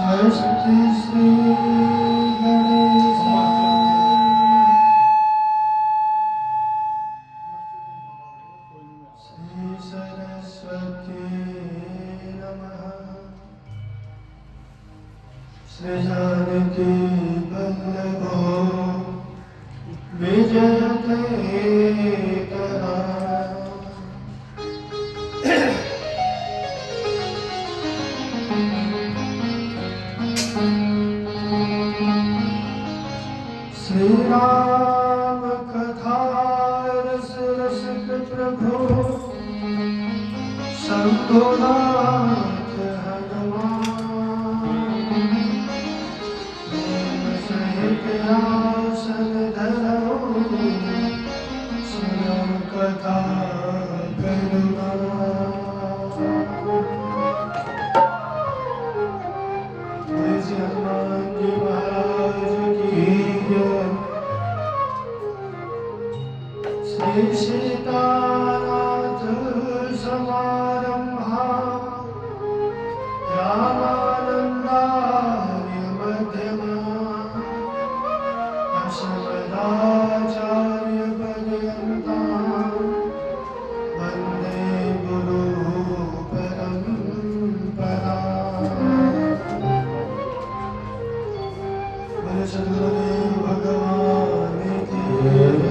स्वस्ति श्री श्री सरस्वती नमः। श्री जानकी वल्लभो विजयते तदा। श्री राम कथा रस रसिक प्रभु शंभुनाथ हनुमान। प्रेम सहित आसन धरो सुनो कथा करुणा। हनुमान जी महाराज की जय। श्री सीतानाथ समारंभा रामानंदार्य मध्यमा अस्मदाचार्य पर्यन्ता वन्दे गुरु परम्परा। बोले सद्गुरुदेव भगवान की जय।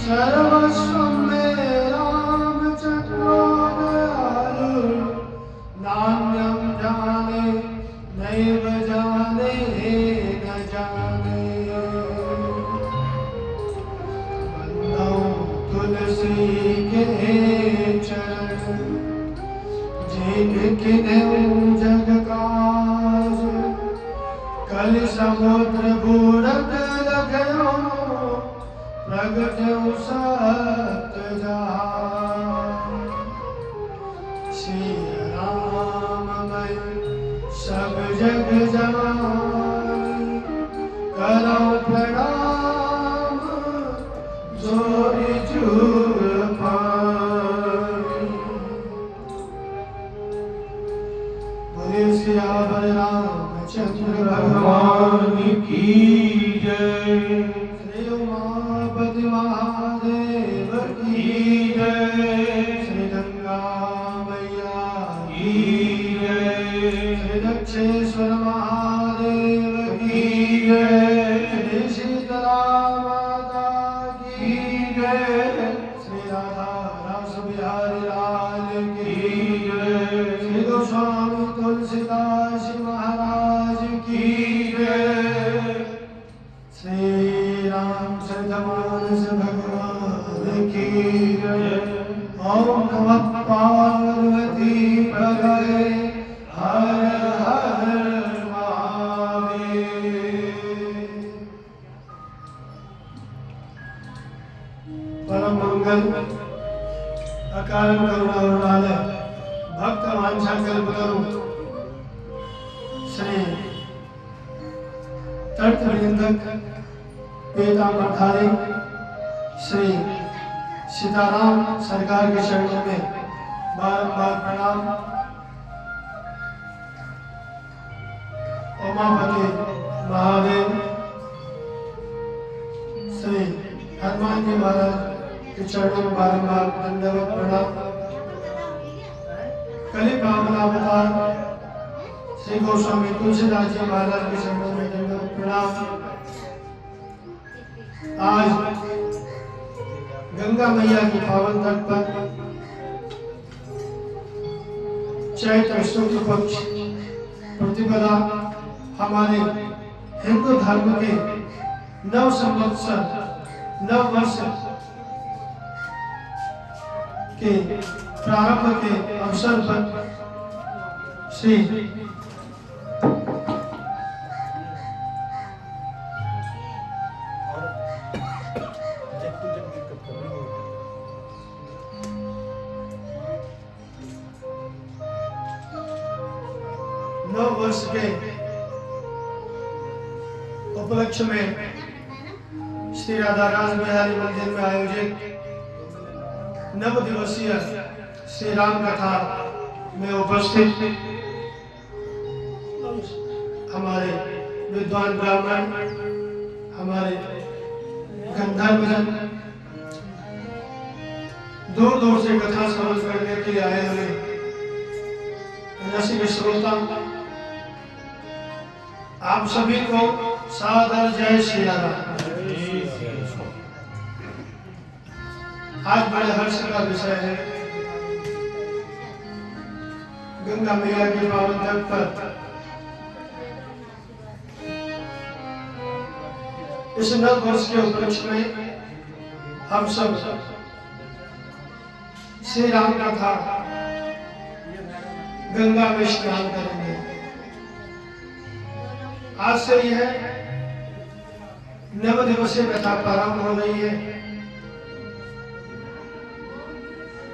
सर्वस्व में रामचंद्रो दयालु नान्यं जाने नैव जाने न जाने बंदौ तुलसी के चरण जिनकिनेउ जग काज कलि समुद्र बूढ़त लखयो प्रगटउ सत्य जहान श्री राममय सब जग जान करो प्रणाम जोरि जुर पाई बोले सियावर रामचंद्र भगवान की जय। श्री उमापति महादेव की जय। श्री गंगा मैया की जय। श्री दक्षेश्वर महादेव की जय। श्री शीतला माता की जय। श्री राधा रास बिहारी लाल की जय। श्री गोस्वामी तुलसीदास महाराज की जय। श्री रामचंद्रमानस भगवान की जय। ओम नमः पार्वती पतये हर हर महादेव। परम मंगल अकारण करुणा वरदाय भक्त वांछा कल्पतरु श्री तर्कनिंदक पीताम्बरधारी श्री सीताराम सरकार के चरणों में बारंबार प्रणाम। उमापति महादेव श्री हनुमान जी महाराज के चरणों में बारंबार दंडवत प्रणाम। कलि पावन अवतार श्री गोस्वामी तुलसीदास जी महाराज के चरणों में दंडवत प्रणाम। आज गंगा मैया की पावन तट पर चैत्र शुक्ल पक्ष प्रतिपदा हमारे हिंदू धर्म के नव संवत्सर नव वर्ष के प्रारंभ के अवसर पर श्री नव वर्ष के उपलक्ष्य में श्री राधा रास बिहारी मंदिर में आयोजित नव दिवसीय श्री राम कथा में उपस्थित हमारे विद्वान ब्राह्मण, हमारे गंधर्वजन दूर दूर से कथा श्रवण करने के लिए आए हुए रसिक श्रोता, आप सभी को सादर जय श्री राम। आज बड़े हर्ष का विषय है गंगा मैया के पावन तट पर इस नव वर्ष के उपलक्ष्य में हम सब श्री राम कथा गंगा में स्नान करेंगे। आज से यह नव दिवसीय कथा प्रारंभ हो रही है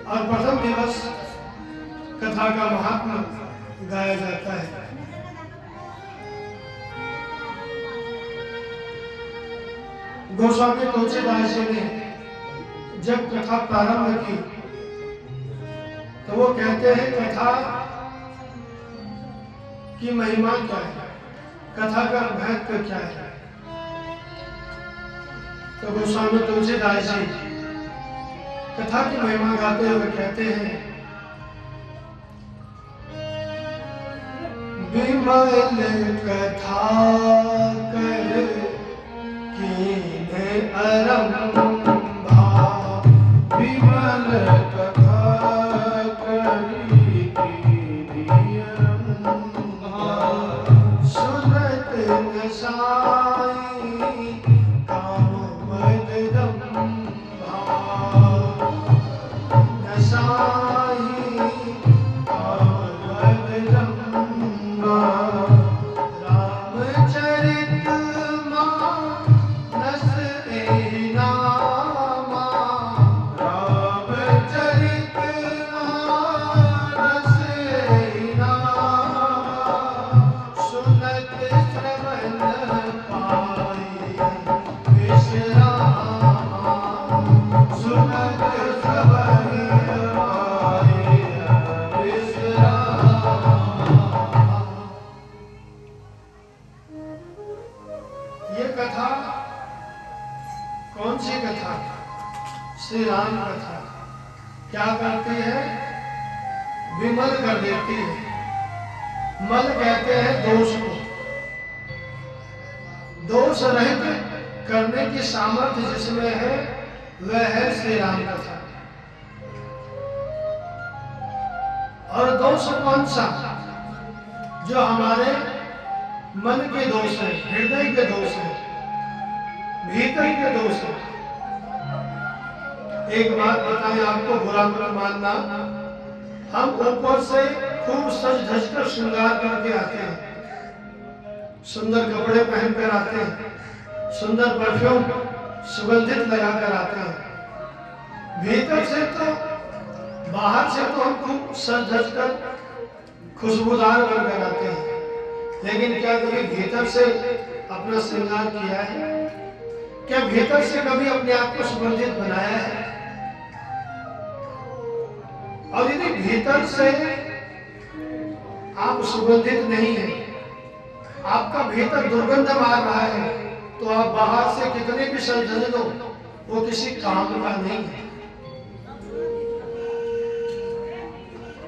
और प्रथम दिवस कथा का महात्मा गाया जाता है। गोस्वामी तुलसीदास जी ने जब कथा प्रारंभ की तो वो कहते हैं कथा की महिमा क्या है, कथा का महत्व क्या है। तो गोस्वामी तुलसीदास जी कथा की महिमा गाते हुए कहते हैं, विमल कथा कर कीने अरंभा श्री राम कथा क्या करती है? विमल कर देती है। मल कहते हैं दोष को। दोष रहित करने की सामर्थ्य जिसमें है वह है श्री राम कथा। और दोष कौन सा? जो हमारे मन के दोष है, हृदय के दोष है, भीतर के दोष है। एक बात बताएं, आपको बुरा मत मानना, हम ऊपर से खूब सज धज कर श्रृंगार करके आते हैं, सुंदर कपड़े पहनकर आते हैं, सुंदर परफ्यूम सुगंधित लगाकर आते हैं। भीतर से तो, बाहर से तो हम खूब सज धज कर खुशबूदार बनकर आते हैं, लेकिन क्या कभी भीतर से अपना श्रृंगार किया है? क्या भीतर से कभी अपने आप को सुगंधित बनाया है? और यदि भीतर से आप सुगंधित नहीं है, आपका भीतर दुर्गंध मार रहा है, तो आप बाहर से कितने भी सज दो, वो किसी काम का नहीं है।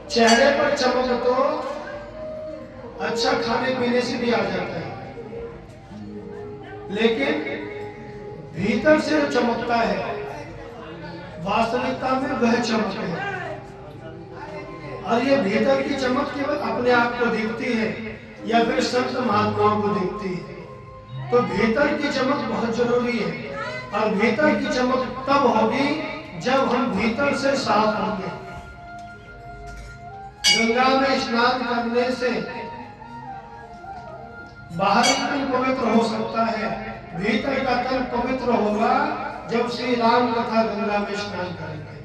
चेहरे पर चमक तो अच्छा खाने पीने से भी आ जाता है, लेकिन भीतर से जो चमकता है वास्तविकता में वह चमक है। और ये भीतर की चमक केवल अपने आप को दिखती है या फिर संत महात्माओं को दिखती है। तो भीतर की चमक बहुत जरूरी है, और भीतर की चमक तब होगी जब हम भीतर से साफ होंगे। गंगा में स्नान करने से बाहरी तन पवित्र हो सकता है, भीतर का तन पवित्र होगा जब श्री राम कथा गंगा में स्नान करेंगे,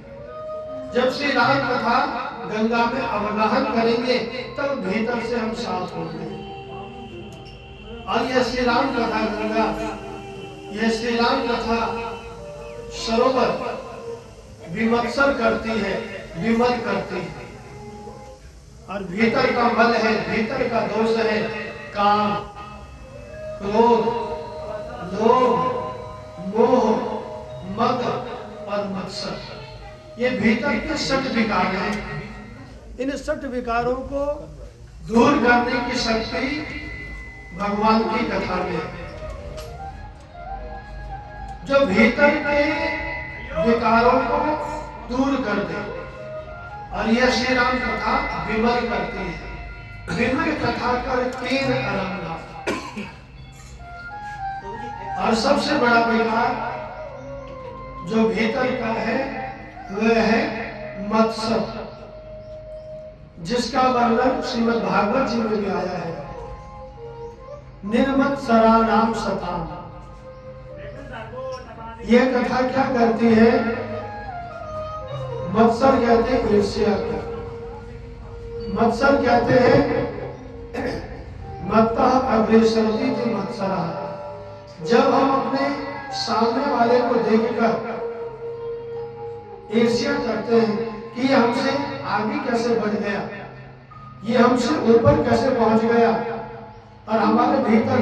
जब श्री राम कथा गंगा में अवगाहन करेंगे, तब भीतर से हम साफ होंगे। और यह श्री राम कथा गंगा, यह श्री राम कथा सरोवर विमत्सर करती है, विमल करती है। और भीतर का मल है, भीतर का दोष है काम, क्रोध, लोभ, मोह, मद और मत्सर। ये भीतर के 6 विकार हैं। इन 6 विकारों को दूर करने की शक्ति भगवान की कथा में है। जो भीतर के विकारों को दूर कर दे, और यह श्री राम कथा विमल करती है। विमल कथा कर केन आरंभ। और सबसे बड़ा विकार जो भीतर का है वह है मत्सर, जिसका वर्णन श्रीमद् भागवत जी में भी आया है। निर्मत्सरा नाम सताम। यह कथा क्या करती है? मत्सर कहते हैं ईर्ष्या को, मत्सर कहते हैं मत्ता अग्रेसरती थी मत्सरा। जब हम अपने सामने वाले को देखकर ईर्ष्या करते हैं कि ये हमसे आगे कैसे बढ़ गया, ये हमसे ऊपर कैसे पहुंच गया, और हमारे भीतर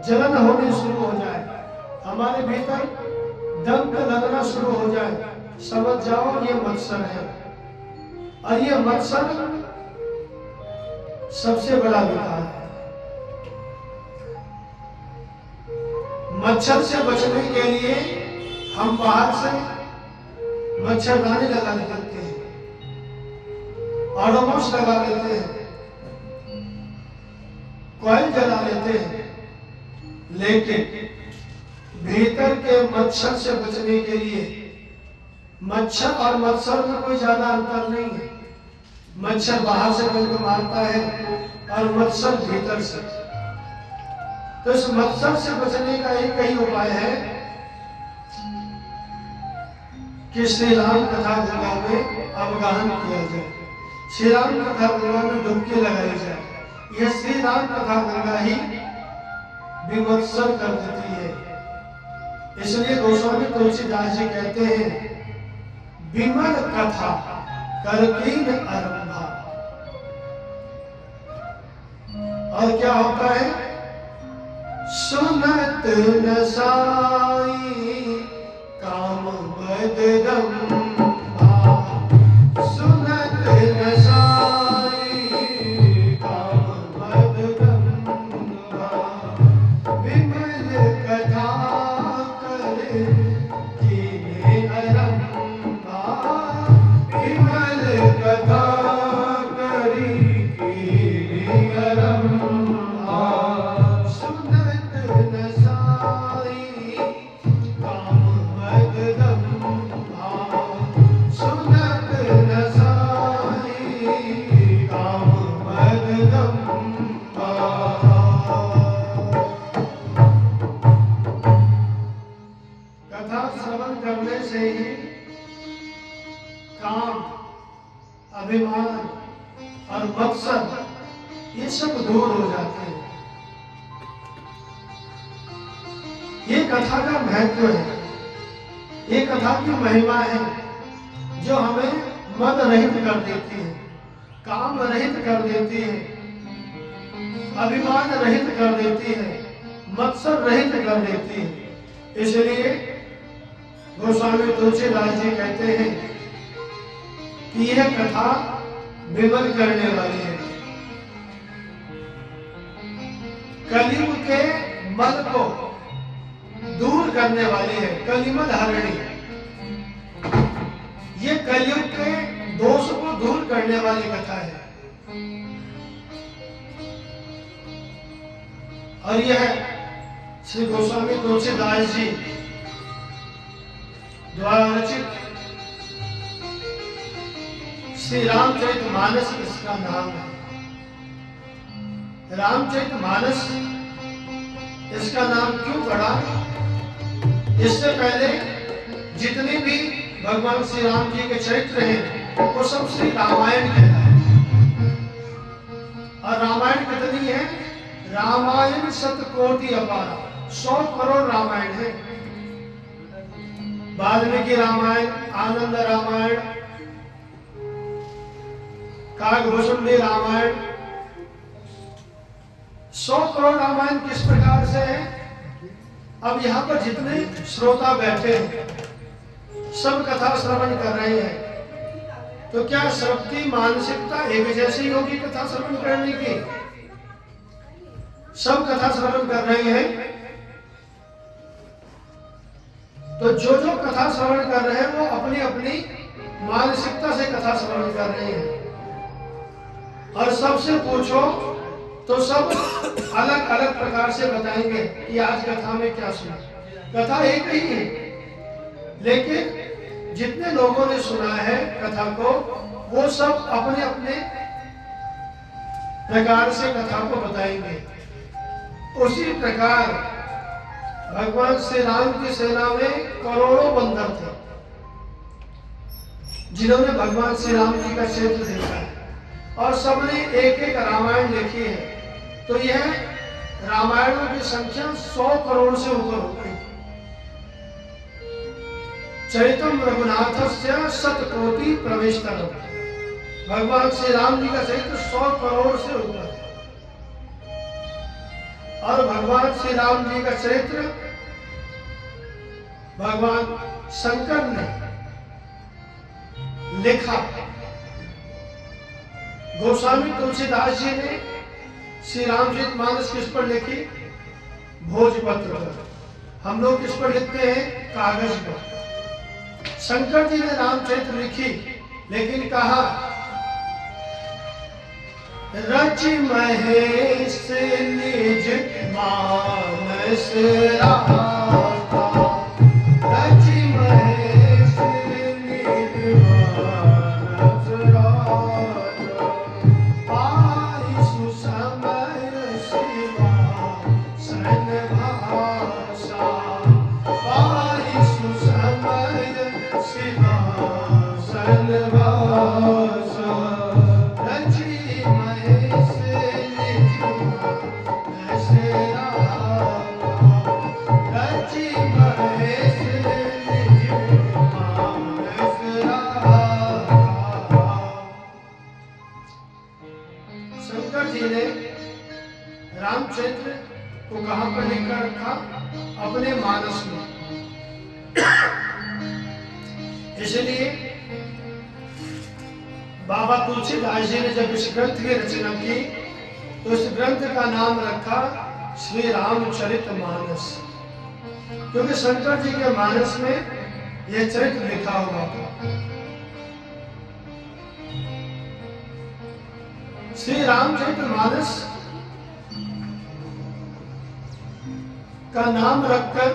जलन होनी शुरू हो जाए, हमारे भीतर दंग लगना शुरू हो जाए, समझ जाओ ये मत्सर है। और ये मत्सर सबसे बड़ा विकार है। मच्छर से बचने के लिए हम बाहर से मच्छरदानी लगा देते हैं, ऑडोमॉस लगा लेते हैं, कॉइल जला लेते हैं, लेकिन भीतर के मच्छर से बचने के लिए मच्छर और मत्सर में कोई ज्यादा अंतर नहीं है। मच्छर बाहर से बिल्कुल मारता है और मत्सर भीतर से। तो इस मत्सर से बचने का एक ही उपाय है कि श्री राम कथा गंगा में अवगाहन किया जाए, श्री राम कथा गंगा में डुबकी लगाई जाए। यह श्री राम कथा गंगा ही विमत्सर कर देती है। इसलिए गोस्वामी तुलसीदास जी कहते हैं, विमल कथा करकीन आरंभा। और क्या होता है? सुनत न साई काम बददम सुनत न साई काम बददम विमल कथा करे कीने अरम विमल कथा करी कीने अरम सुनत न साई काम बददम सुनत न साई काम बददम कथा श्रवण करने से ही काम, अभिमान और मत्सर ये सब दूर हो जाते हैं। ये कथा का महत्व है, ये कथा की महिमा है जो हमें मद रहित कर देती है, काम रहित कर देती है, अभिमान रहित कर देती है, मत्सर रहित कर देती है। इसलिए गोस्वामी तुलसीदास जी कहते हैं कि यह कथा विमल करने वाली है, कलयुग के मद को दूर करने वाली है, कलिमद हरणी। ये कलयुग के दोष को दूर करने वाली कथा है। और यह श्री गोस्वामी तुलसीदास जी द्वारा रचित श्री रामचरितमानस इसका नाम है। रामचरितमानस इसका नाम क्यों पड़ा? इससे पहले जितने भी भगवान श्री राम जी के चरित्र हैं वो सब श्री रामायण कहलाए। और रामायण कितनी है? रामायण 100 अपार, 100 करोड़ रामायण है। वाल्मीकि रामायण, आनंद रामायण, काकभूषुंडी रामायण, 100 करोड़ रामायण किस प्रकार से है? अब यहाँ पर जितने श्रोता बैठे हैं सब कथा श्रवण कर रहे हैं, तो क्या सबकी मानसिकता एक जैसी होगी कथा श्रवण करने की? सब कथा श्रवण कर रहे हैं, तो जो जो कथा श्रवण कर रहे हैं वो अपनी अपनी मानसिकता से कथा श्रवण कर रहे हैं। और सबसे पूछो तो सब अलग अलग प्रकार से बताएंगे कि आज कथा में क्या सुना। कथा एक ही है, लेकिन जितने लोगों ने सुना है कथा को वो सब अपने अपने प्रकार से कथा को बताएंगे। उसी प्रकार भगवान श्री राम की सेना में करोड़ों बंदर थे जिन्होंने भगवान श्री राम जी का क्षेत्र देखा है और सबने एक एक रामायण लिखी है। तो यह रामायणों की संख्या 100 करोड़ से ऊपर हो गई। चरितम रघुनाथस्य 100 प्रवेशतरम, भगवान श्री राम जी का चरित्र 100 करोड़ से ऊपर है। और भगवान श्री राम जी का चरित्र भगवान शंकर ने लिखा। गोस्वामी तुलसीदास जी ने श्री रामचरितमानस किस पर लिखी? भोजपत्र पर। हम लोग किस पर लिखते हैं? कागज पर। शंकर जी ने रामचरित्र लिखी, लेकिन कहा रचि महेश निज मानस राता, रचि महेश निज मानस राता, पाई सुसमय सिंहासन भाषा, पाई सुसमय सिंहासन भाषा, रचि महेश निज मानस राता, इसलिए बाबा तुलसीदास जी ने जब इस ग्रंथ की रचना की तो इस ग्रंथ का नाम रखा श्री रामचरितमानस, क्योंकि शंकर जी के मानस में यह चरित्र लिखा हुआ था। श्री रामचरितमानस का नाम रखकर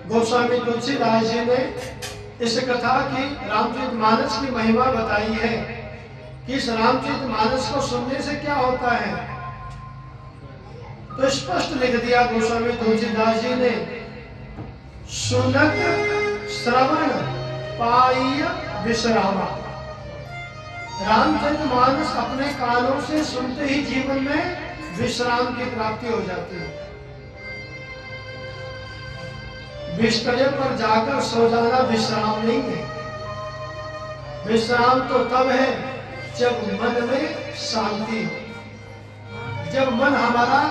गोस्वामी तुलसीदास जी ने इस कथा की रामचरितमानस की महिमा बताई है कि इस रामचरितमानस को सुनने से क्या होता है। तो स्पष्ट लिख दिया गोस्वामी तुलसीदास जी ने, सुनत श्रवण पाई विश्रामा। रामचरितमानस अपने कानों से सुनते ही जीवन में विश्राम की प्राप्ति हो जाती है। बिस्तर पर जाकर सो जाना विश्राम नहीं है। विश्राम तो तब है जब मन में शांति हो, जब मन हमारा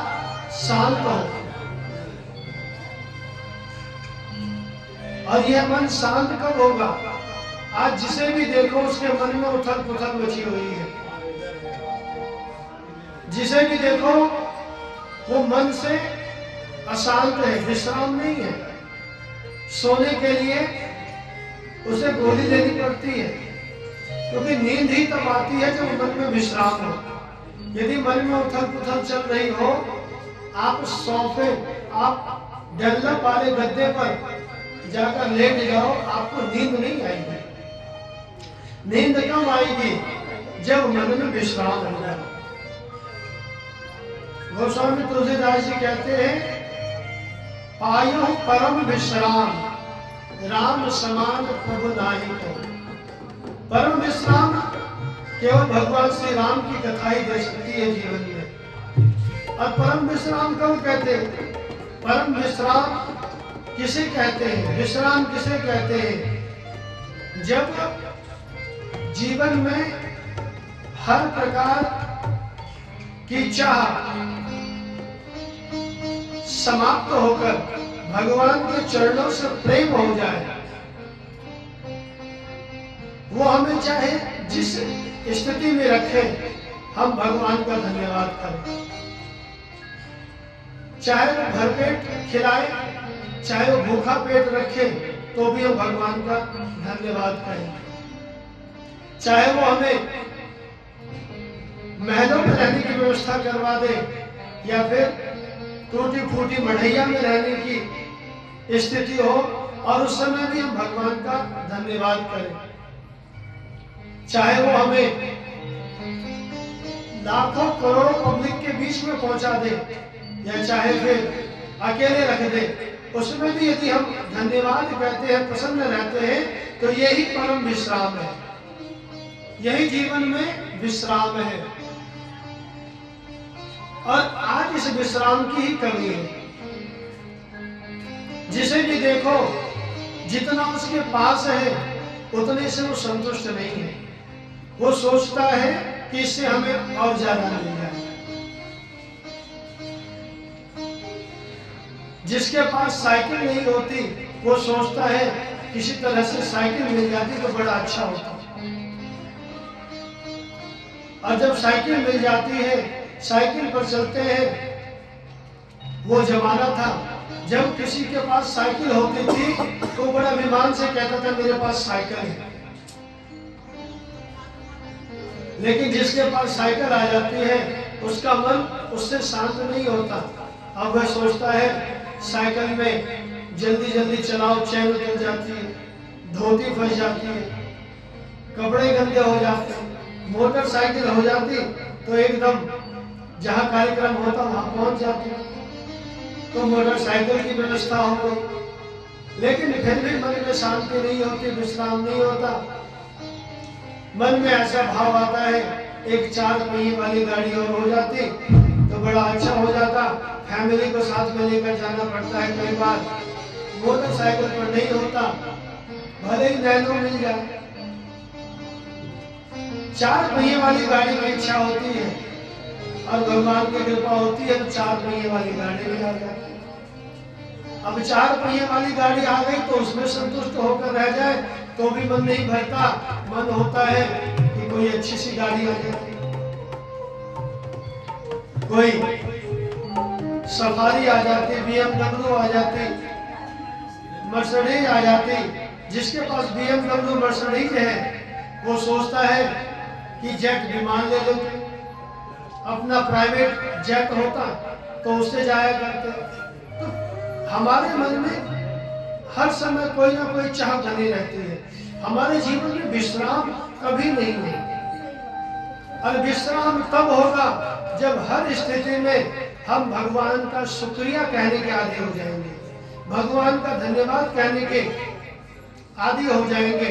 शांत हो। और यह मन शांत कब होगा? आज जिसे भी देखो उसके मन में उथल पुथल मची हुई है। जिसे भी देखो वो मन से अशांत है, विश्राम नहीं है। सोने के लिए उसे गोली लेनी पड़ती है, क्योंकि नींद ही तब आती है जब मन में विश्राम हो। यदि मन में उथल पुथल चल रही हो, आप सोफे, आप डल्लप वाले गद्दे पर जाकर लेट जाओ, आपको नींद नहीं आएगी। नींद कब आएगी? जब मन में विश्राम हो जाए। गोस्वामी तुलसीदास जी कहते हैं, पायो परम विश्राम राम समान प्रभु नाहि को। परम विश्राम केवल भगवान श्री राम की कथा ही दे सकती है जीवन में। और परम विश्राम कब कहते हैं? परम विश्राम किसे कहते हैं? विश्राम किसे कहते हैं? जब जीवन में हर प्रकार की चाह समाप्त होकर भगवान के चरणों से प्रेम हो जाए। वो हमें चाहे जिस स्थिति में रखे, हम भगवान का धन्यवाद करें। चाहे वो भरपेट खिलाए, चाहे वो भूखा पेट रखे, तो भी हम भगवान का धन्यवाद करें। चाहे वो हमें महलों में रहने की व्यवस्था करवा दे या फिर टूटी फूटी मढ़ैया में रहने की स्थिति हो, और उस समय भी हम भगवान का धन्यवाद करें। चाहे वो हमें लाखों करोड़ों पब्लिक के बीच में पहुंचा दे या चाहे फिर अकेले रख दे, उसमें भी यदि हम धन्यवाद कहते हैं, प्रसन्न रहते हैं, तो यही परम विश्राम है। यही जीवन में विश्राम है। और आज इस विश्राम की ही कमी है। जिसे भी देखो, जितना उसके पास है उतने से वो संतुष्ट नहीं है। वो सोचता है कि इससे हमें और ज्यादा मिल जाए। जिसके पास साइकिल नहीं होती, वो सोचता है किसी तरह से साइकिल मिल जाती तो बड़ा अच्छा होता। और जब साइकिल मिल जाती है, साइकिल पर चलते हैं। वो जमाना था जब किसी के पास साइकिल होती थी तो बड़ा अभिमान से कहता था मेरे पास साइकिल है। लेकिन जिसके पास साइकिल आ जाती है, उसका मन उससे शांत नहीं होता। अब वह सोचता है साइकिल में जल्दी जल्दी चलाओ, चैन उतर जाती है, धोती फंस जाती है, कपड़े गंदे हो जाते हैं। मोटरसाइकिल हो जाती तो एकदम जहाँ कार्यक्रम होता वहां पहुंच जाती, तो मोटरसाइकिल की व्यवस्था हो गई। लेकिन फिर भी मन में शांति नहीं होती, विश्राम नहीं होता। मन में ऐसा भाव आता है एक 4 पहिए वाली गाड़ी और हो जाती तो बड़ा अच्छा हो जाता। फैमिली को साथ में लेकर जाना पड़ता है कई बार, मोटरसाइकिल पर नहीं होता, भले ही नैनो मिल जाए। 4 पहिए वाली गाड़ी की इच्छा होती है और भगवान की कृपा होती है तो 4 पहिए वाली गाड़ी भी आ जाती है। अब 4 पहिए वाली गाड़ी आ गई तो उसमें संतुष्ट होकर रह जाए तो भी मन नहीं भरता। मन होता है कि कोई अच्छी सी गाड़ी आ जाती, कोई सफारी आ जाती, BMW आ जाती, मर्सिडीज आ जाती। जिसके पास BMW मर्सिडीज है वो सोचता है कि जेट विमान ले लेते, अपना प्राइवेट जेट होता तो उससे जाया करते। तो हमारे मन में हर समय कोई ना कोई चाह बनी रहती है। हमारे जीवन में विश्राम कभी नहीं है। और विश्राम तब होगा जब हर स्थिति में हम भगवान का शुक्रिया कहने के आदी हो जाएंगे, भगवान का धन्यवाद कहने के आदी हो जाएंगे,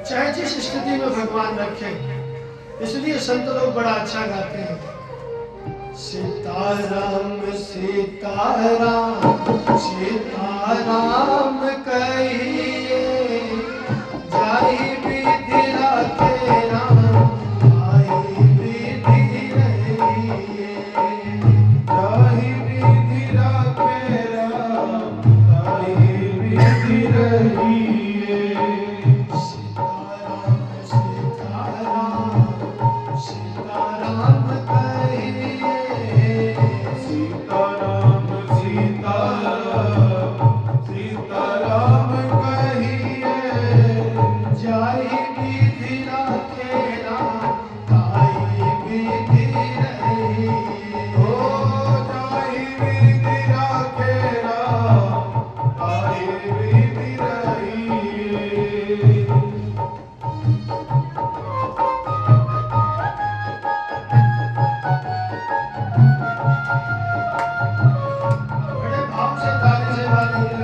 चाहे जिस स्थिति में भगवान रखे। इसलिए संत लोग बड़ा अच्छा गाते हैं, सीताराम सीताराम सीताराम कहिए, जाहि विधि राखे राम, आई विधि रहिए। जाहि विधि राखे राम, आई विधि रहिए। सीताराम सीताराम सीताराम कहिए, सीताराम सीताराम सीताराम कहिए, जाहि विधि राखे राम, आई विधि रहिए। ओ जाहि विधि राखे राम, आई विधि रहिए। बड़े भाव से ताली से वाली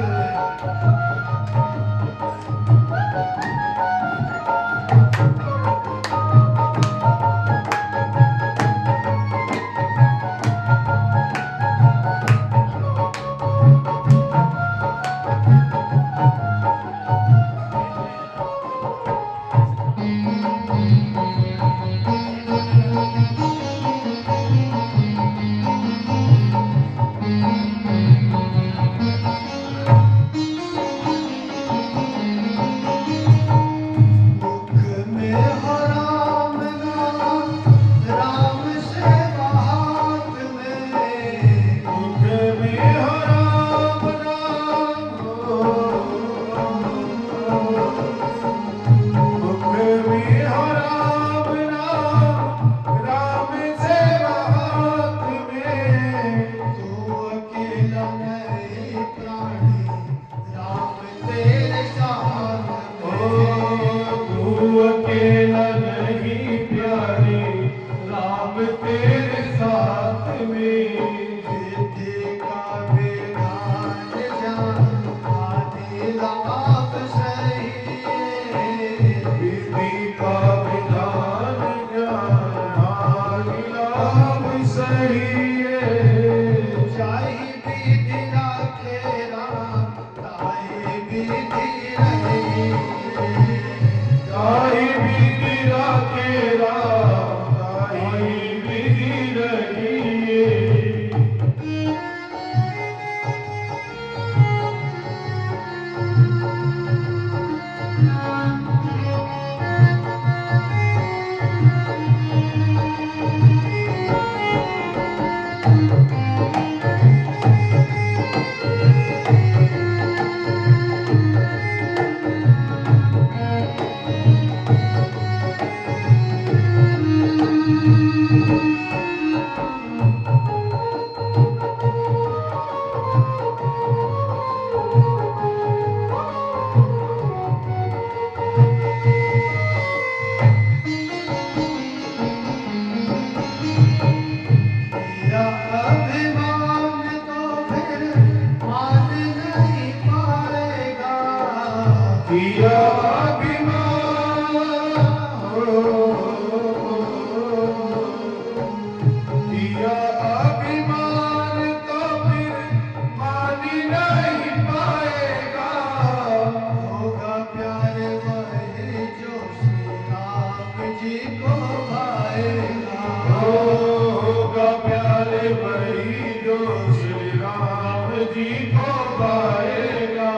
जी को पाएगा।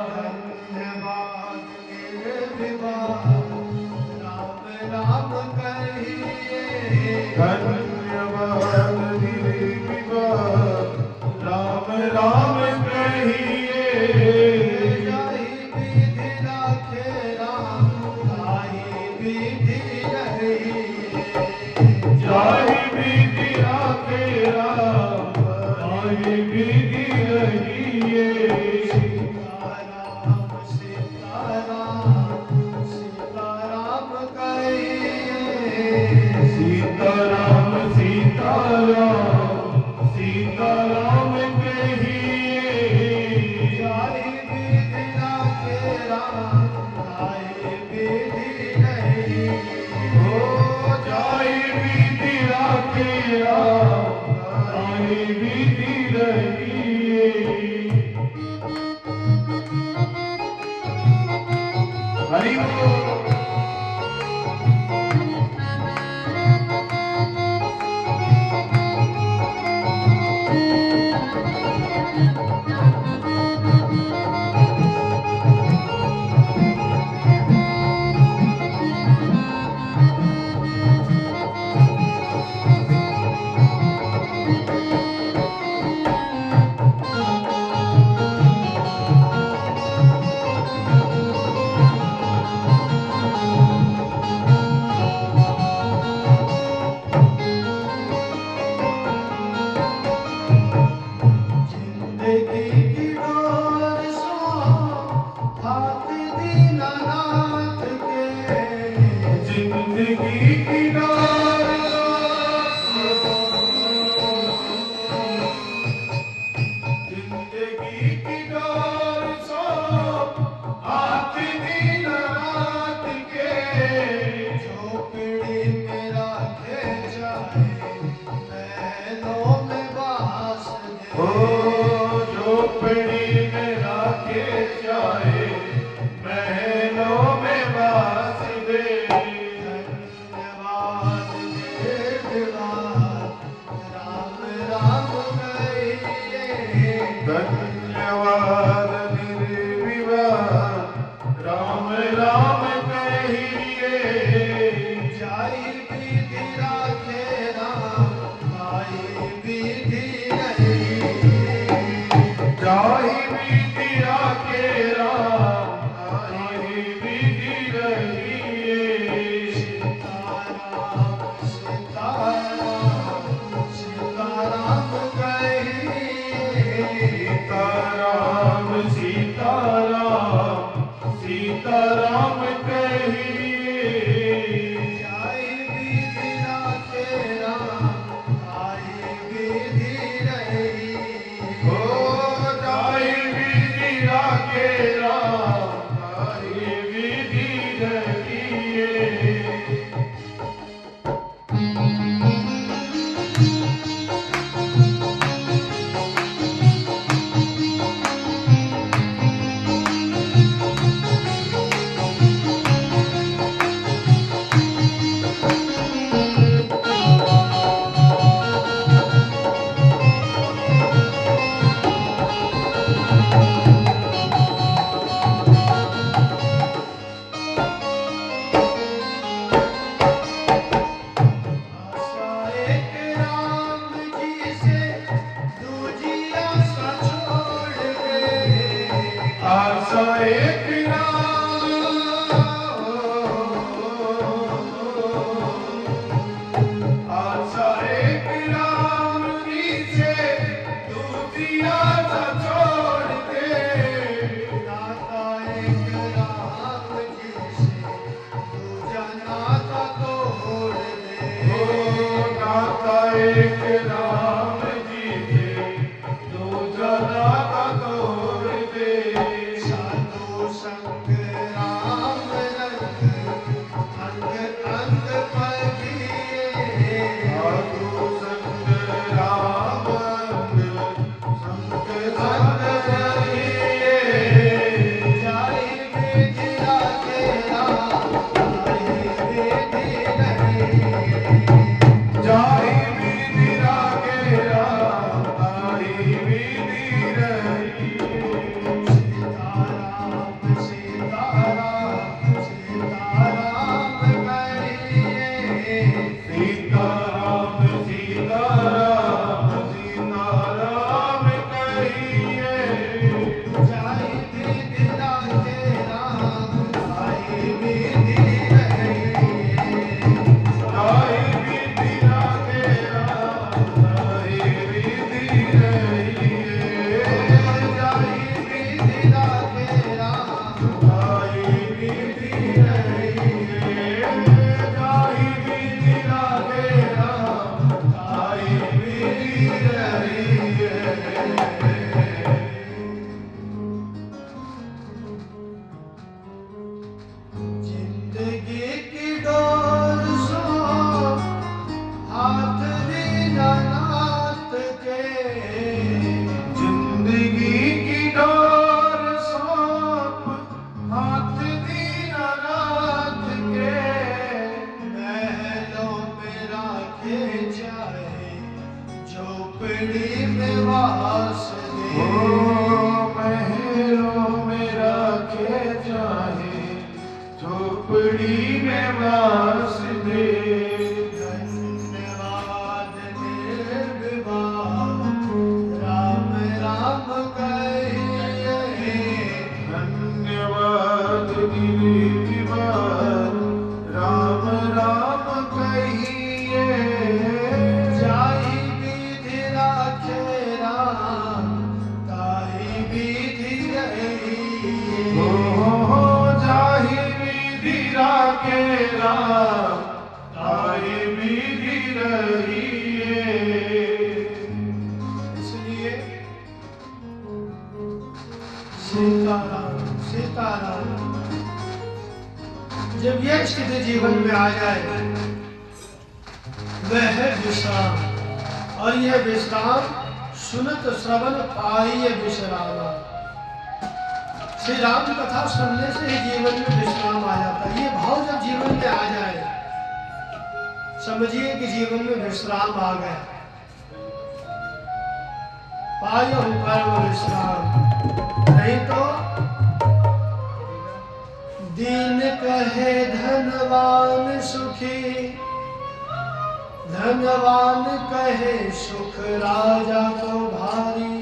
धन्यवाद। विवाह राम राम कहिए धन्यवाद मेरे विवाह राम राम कहिए जाहि विधि राखे राम ताहि विधि रहिए जाहि विधि राखे राम ताहि विधि रहिए सीताराम सीताराम सीताराम कहिए सीताराम सीताराम सीताराम कहिए जाहि विधि राखे राम ताहि विधि रहिए ओ जाहि विधि राखे राम ताहि विधि रहिए हरि बोल जिंदगी की डोर सो हाथ दीनानाथ के जिंदगी की डोर जिंदगी की डोर सो हाथ दिन रात के झोपड़ी में राखे जाए महलों में बास ओ दे झोपड़ी में राखे जाए महलों में वास दे धन्यवाद देववाद राम राम कहिए धन्यवाद निर्विवाद राम राम कहिए जाहि विधि राखे राम ताहि विधि रहिए जाहि विधि राखे राम ताहि विधि रहिए सीताराम सीताराम सीताराम कहिए सीताराम सीताराम सीताराम कहिए जाहि विधि राखे राम ताहि विधि रहिए ओ जाहि विधि राखे राम ताहि विधि रहिए आशा एक राम जी से दूजी आशा छोड़ दे आशा एक आशा एक राम जी से दूसरी आशा छोड़ दे नाता एक राम जी से दूजा नाता तोड़ ओ दे नाता एक राम जी से दूजा नाता तोड़ दे साधु संग राम रंग अंग अंग पगिए साधु संग राम संग संग रहिए जाहि विधि राखे राम ताहि विधि रहिए जाहि विधि राखे राम ताहि विधि रहिए सीताराम सीताराम झोपड़ी में वासुदेव। धन्यवाद निर्विवाद राम राम कहिए। धन्यवाद निर्विवाद राम राम कहिए। जाहि विधि राखे राम ताहि विधि रहिए। हो जाहि विधि राखे राम ताहि विधि रहिए। इसलिए सीताराम सीताराम जब यह स्थिति जीवन में आ जाए वह है विश्राम, और यह विश्राम सुनत श्रवण पाइए विश्रामा। श्री राम कथा सुनने से ही जीवन में विश्राम आ जाता है। ये भाव जब जीवन में आ जाए समझिए कि जीवन में विश्राम आ गया। पायो परम विश्राम, नहीं तो दीन कहे धनवान सुखी, धनवान कहे सुख राजा को भारी।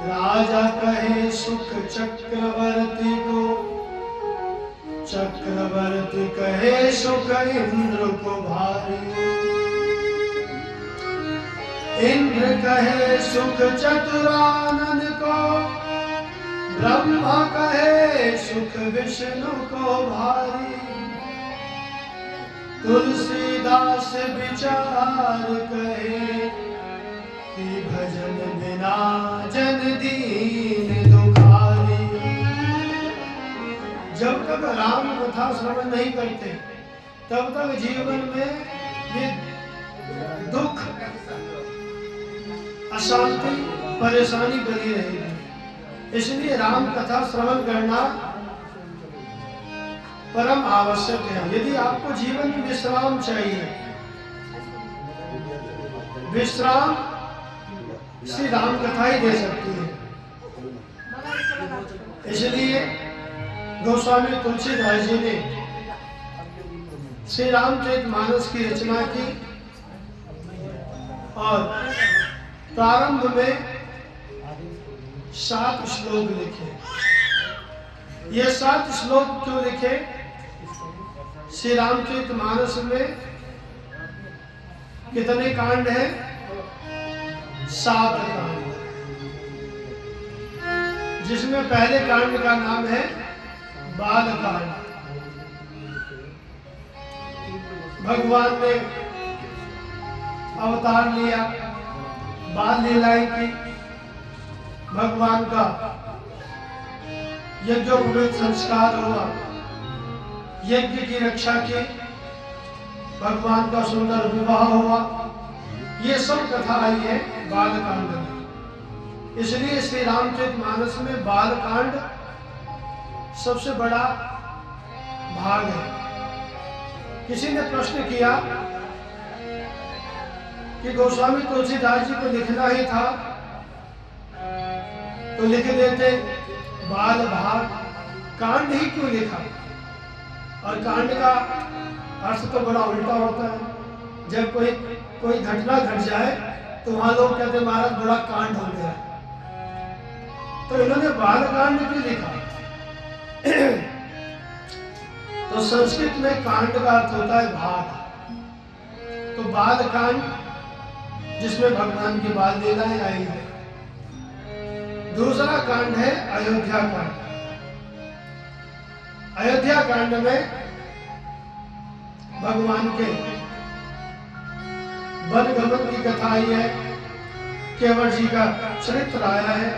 राजा कहे सुख चक्रवर्ती को, चक्रवर्ती कहे सुख इंद्र को भारी। इंद्र कहे सुख चतुरानन को, ब्रह्मा कहे सुख विष्णु को भारी। तुलसीदास विचार कहे कि भजन बिना जन दीन दुखारी। जब तक राम कथा श्रवण नहीं करते तब तक जीवन में ये दुख अशांति परेशानी बनी रहेगी। इसलिए राम कथा श्रवण करना परम आवश्यक है। यदि आपको जीवन में विश्राम चाहिए, विश्राम श्री राम कथा ही दे सकती है। इसलिए गोस्वामी तुलसीदास जी ने श्री रामचरितमानस की रचना की और प्रारंभ में 7 श्लोक लिखे। ये 7 श्लोक क्यों लिखे? श्री रामचरितमानस में कितने कांड हैं? 7 कांड, जिसमें पहले कांड का नाम है बाल कांड। भगवान ने अवतार लिया, बाल लीलाएं की, भगवान का यज्ञोपवीत संस्कार हुआ, यज्ञ की रक्षा की, भगवान का सुंदर विवाह हुआ। ये सब कथा आई है बालकांड में। इसलिए श्री रामचरितमानस में बालकांड सबसे बड़ा भाग है। किसी ने प्रश्न किया कि गोस्वामी तुलसीदास जी को लिखना ही था तो लिख देते बाल भाग, कांड ही क्यों लिखा? और कांड का अर्थ तो बड़ा उल्टा होता है। जब कोई घटना घट जाए तो वहां लोग कहते महाराज बड़ा कांड हो गया। तो इन्होंने बाल कांड क्यों लिखा? तो संस्कृत में कांड का अर्थ होता है भाग। तो बाल कांड जिसमें भगवान की बाल लीलाएं आई है। दूसरा कांड है अयोध्या कांड। अयोध्या कांड में भगवान के वनगमन की कथा आई है। केवट जी का चरित्र आया है।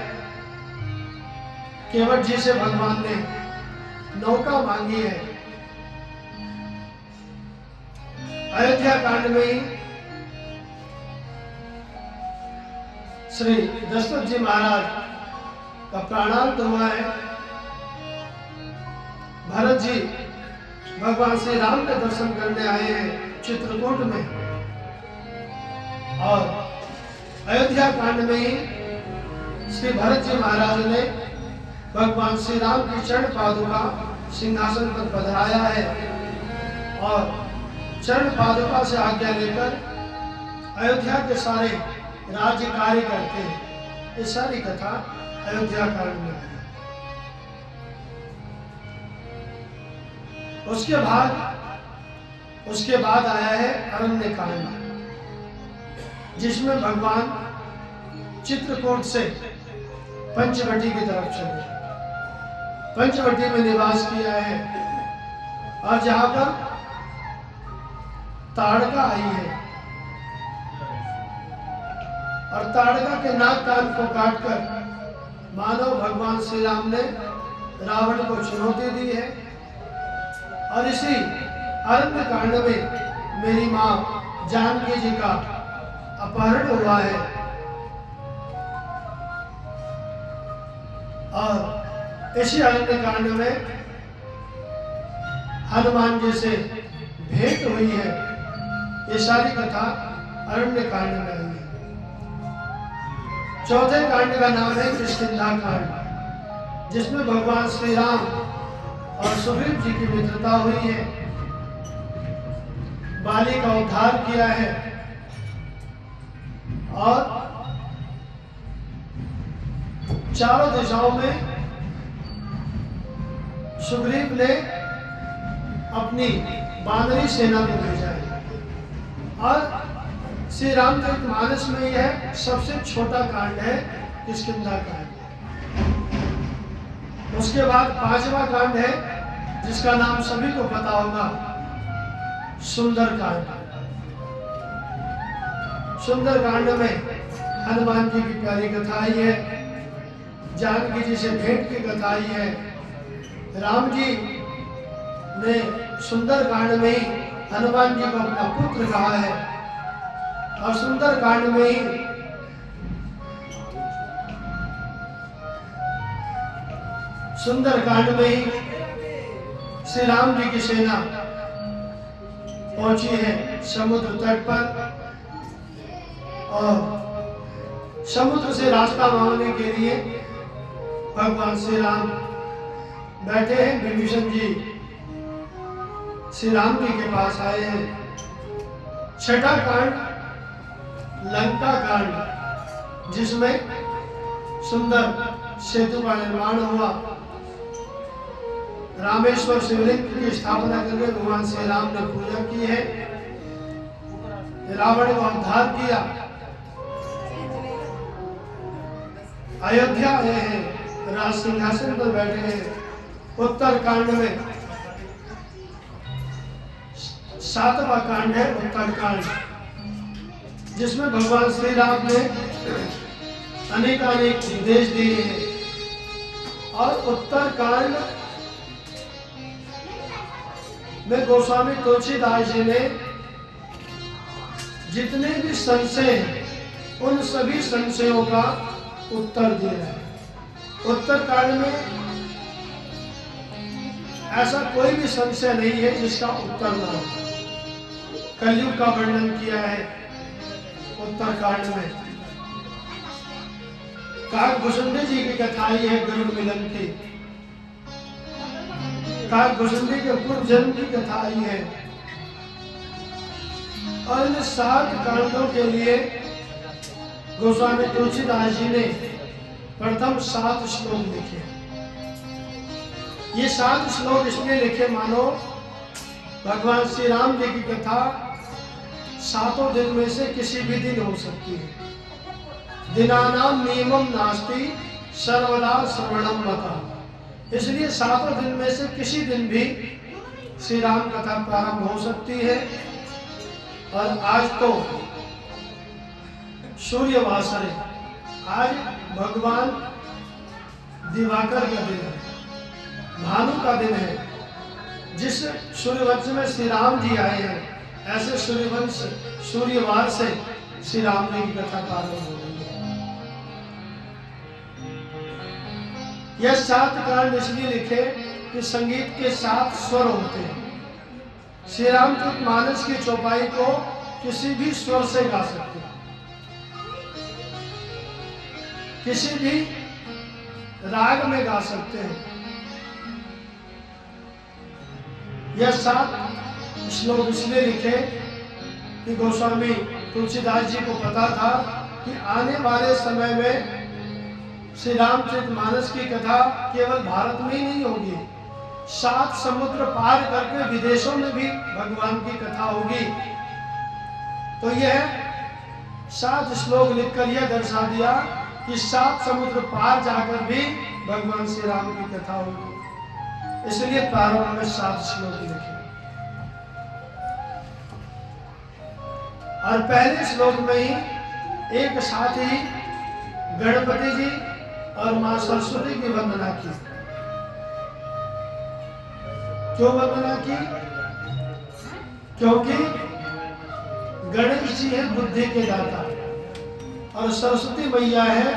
केवट जी से भगवान ने नौका मांगी है। अयोध्या कांड में ही श्री दशरथ जी महाराज का प्राणांत हुआ है। भरत जी भगवान श्री राम के दर्शन करने आए हैं चित्रकूट में, और अयोध्या कांड में ही श्री भरत जी महाराज ने भगवान श्री राम की चरण पादुका सिंहासन पर पधराया है और चरण पादुका से आज्ञा लेकर अयोध्या के सारे राज्य कार्य करते हैं। ये सारी कथा अयोध्या कांड में आई। उसके बाद आया है अरण्य कांड, जिसमें भगवान चित्रकूट से पंचवटी की तरफ चले, पंचवटी में निवास किया है और जहां पर ताड़का आई है और ताड़का के नाक कान को काटकर मानव भगवान श्री राम ने रावण को चुनौती दी है। और इसी अरण्य कांड में मेरी मां जानकी जी का अपहरण हुआ है और इसी अरण्य कांड में हनुमान जी से भेंट हुई है। ये सारी कथा अरण्य कांड में आई है। चौथे कांड का नाम है किष्किंधा कांड, जिसमें भगवान श्री राम और सुग्रीव जी की मित्रता हुई है। बाली का उद्धार किया है और चारों दिशाओं में सुग्रीव ने अपनी वानरी सेना को भेजा है। और श्री रामचरितमानस में यह सबसे छोटा कांड है, किष्किंधा कांड। उसके बाद पांचवा कांड है, जिसका नाम सभी को पता होगा, सुंदर कांड। सुंदर कांड में हनुमान जी की प्यारी कथा आई है, जानकी जी से भेंट की कथा आई है। राम जी ने सुंदर कांड में ही हनुमान जी को अपना पुत्र कहा है और सुंदर कांड में ही श्री राम जी की सेना पहुंची है समुद्र तट पर और समुद्र से रास्ता मांगने के लिए भगवान श्री राम बैठे हैं। विभीषण जी श्री राम जी के पास आए हैं। छठा कांड लंका कांड, जिसमें सुंदर सेतु का निर्माण हुआ। रामेश्वर शिवलिंग की स्थापना करके भगवान श्री राम ने पूजा की है। रावण का उद्धार किया। अयोध्या आए हैं, राज सिंहासन पर बैठे हैं। उत्तर कांड में सातवां कांड है उत्तर कांड, जिसमें भगवान श्री राम ने अनेकानेक उपदेश दिए हैं। और उत्तर कांड में गोस्वामी तुलसीदास जी ने जितने भी संशय हैं, उन सभी संशयों का उत्तर दिया है। उत्तर कांड में ऐसा कोई भी संशय नहीं है जिसका उत्तर न हो। कलयुग का वर्णन किया है उत्तर कांड में। काकभूषुंडी जी की कथा आई है गरुड़ मिलन की। काकभूषुंडी के पूर्व जन्म की कथा आई है। और इन 7 कांडों के लिए गोस्वामी तुलसीदास जी ने प्रथम 7 श्लोक लिखे। ये 7 श्लोक इसलिए लिखे मानो भगवान श्री राम जी की कथा 7 दिन में से किसी भी दिन हो सकती है। दिनानाम नियमम नास्ति सर्वदा श्रवणम मता। इसलिए 7 दिन में से किसी दिन भी श्री राम कथा प्रारंभ हो सकती है। और आज तो सूर्यवासर है, आज भगवान दिवाकर का दिन है, भानु का दिन है। जिस सूर्यवंश में श्री राम जी आए हैं, ऐसे सूर्यवंश सूर्यवार से श्री राम जी की कथा प्रारंभ हो रही है। यह 7 कांड इसलिए लिखे कि संगीत के 7 स्वर होते हैं। श्री रामचरितमानस की चौपाई को किसी भी स्वर से गा सकते हैं, किसी भी राग में गा सकते हैं। यह 7 श्लोक इसलिए लिखे कि गोस्वामी तुलसीदास जी को पता था कि आने वाले समय में श्री रामचरितमानस की कथा केवल भारत में ही नहीं होगी, 7 समुद्र पार करके विदेशों में भी भगवान की कथा होगी। तो यह 7 श्लोक लिखकर यह दर्शा दिया कि 7 समुद्र पार जाकर भी भगवान श्री राम की कथा होगी, इसलिए प्रारंभ में 7 श्लोक लिखे। और पहले श्लोक में ही एक साथ ही गणपति जी और मां सरस्वती की वंदना की। क्यों वंदना की? क्योंकि गणेश जी है बुद्धि के दाता और सरस्वती मैया है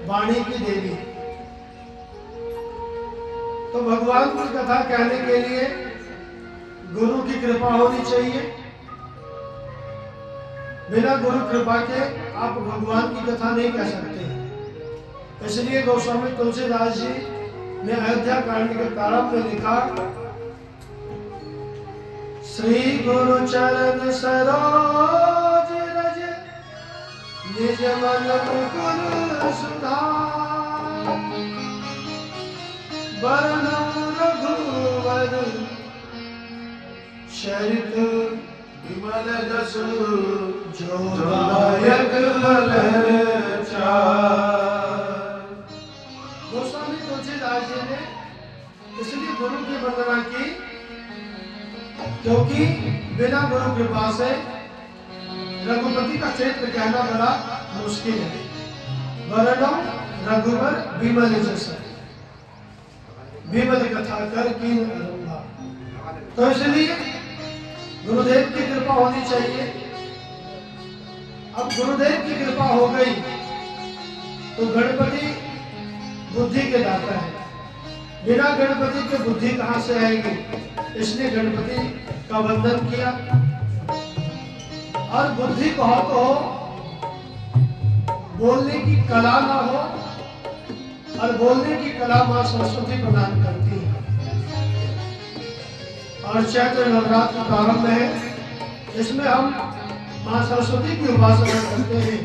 वाणी की देवी। तो भगवान की कथा कहने के लिए गुरु की कृपा होनी चाहिए। बिना गुरु कृपा के आप भगवान की कथा नहीं कह सकते। इसलिए गोस्वामी तुलसीदास जी ने अयोध्या कांड के प्रारंभ में लिखा, श्री गुरु चरण सरोज रज निज मन मुकुर सुधार, बरनउँ रघुवर चरित विमल जसु जो दायक बल चार। गोस्वामी तुलसीदास जी ने इसलिए गुरु की वंदना की क्योंकि बिना गुरु कृपा से रघुपति का चरित्र कहना बड़ा मुश्किल है। वरनउँ रघुवर विमल जस, विमल कथा कर कीन अरुंधा। तो इसलिए गुरुदेव की कृपा होनी चाहिए। अब गुरुदेव की कृपा हो गई तो गणपति बुद्धि के दाता है, बिना गणपति के बुद्धि कहां से आएगी? इसलिए गणपति का वंदन किया। और बुद्धि बहुत हो, बोलने की कला ना हो, और बोलने की कला मां सरस्वती प्रदान करती है। और चैत्र नवरात्र प्रारंभ है, इसमें हम मां सरस्वती की उपासना करते हैं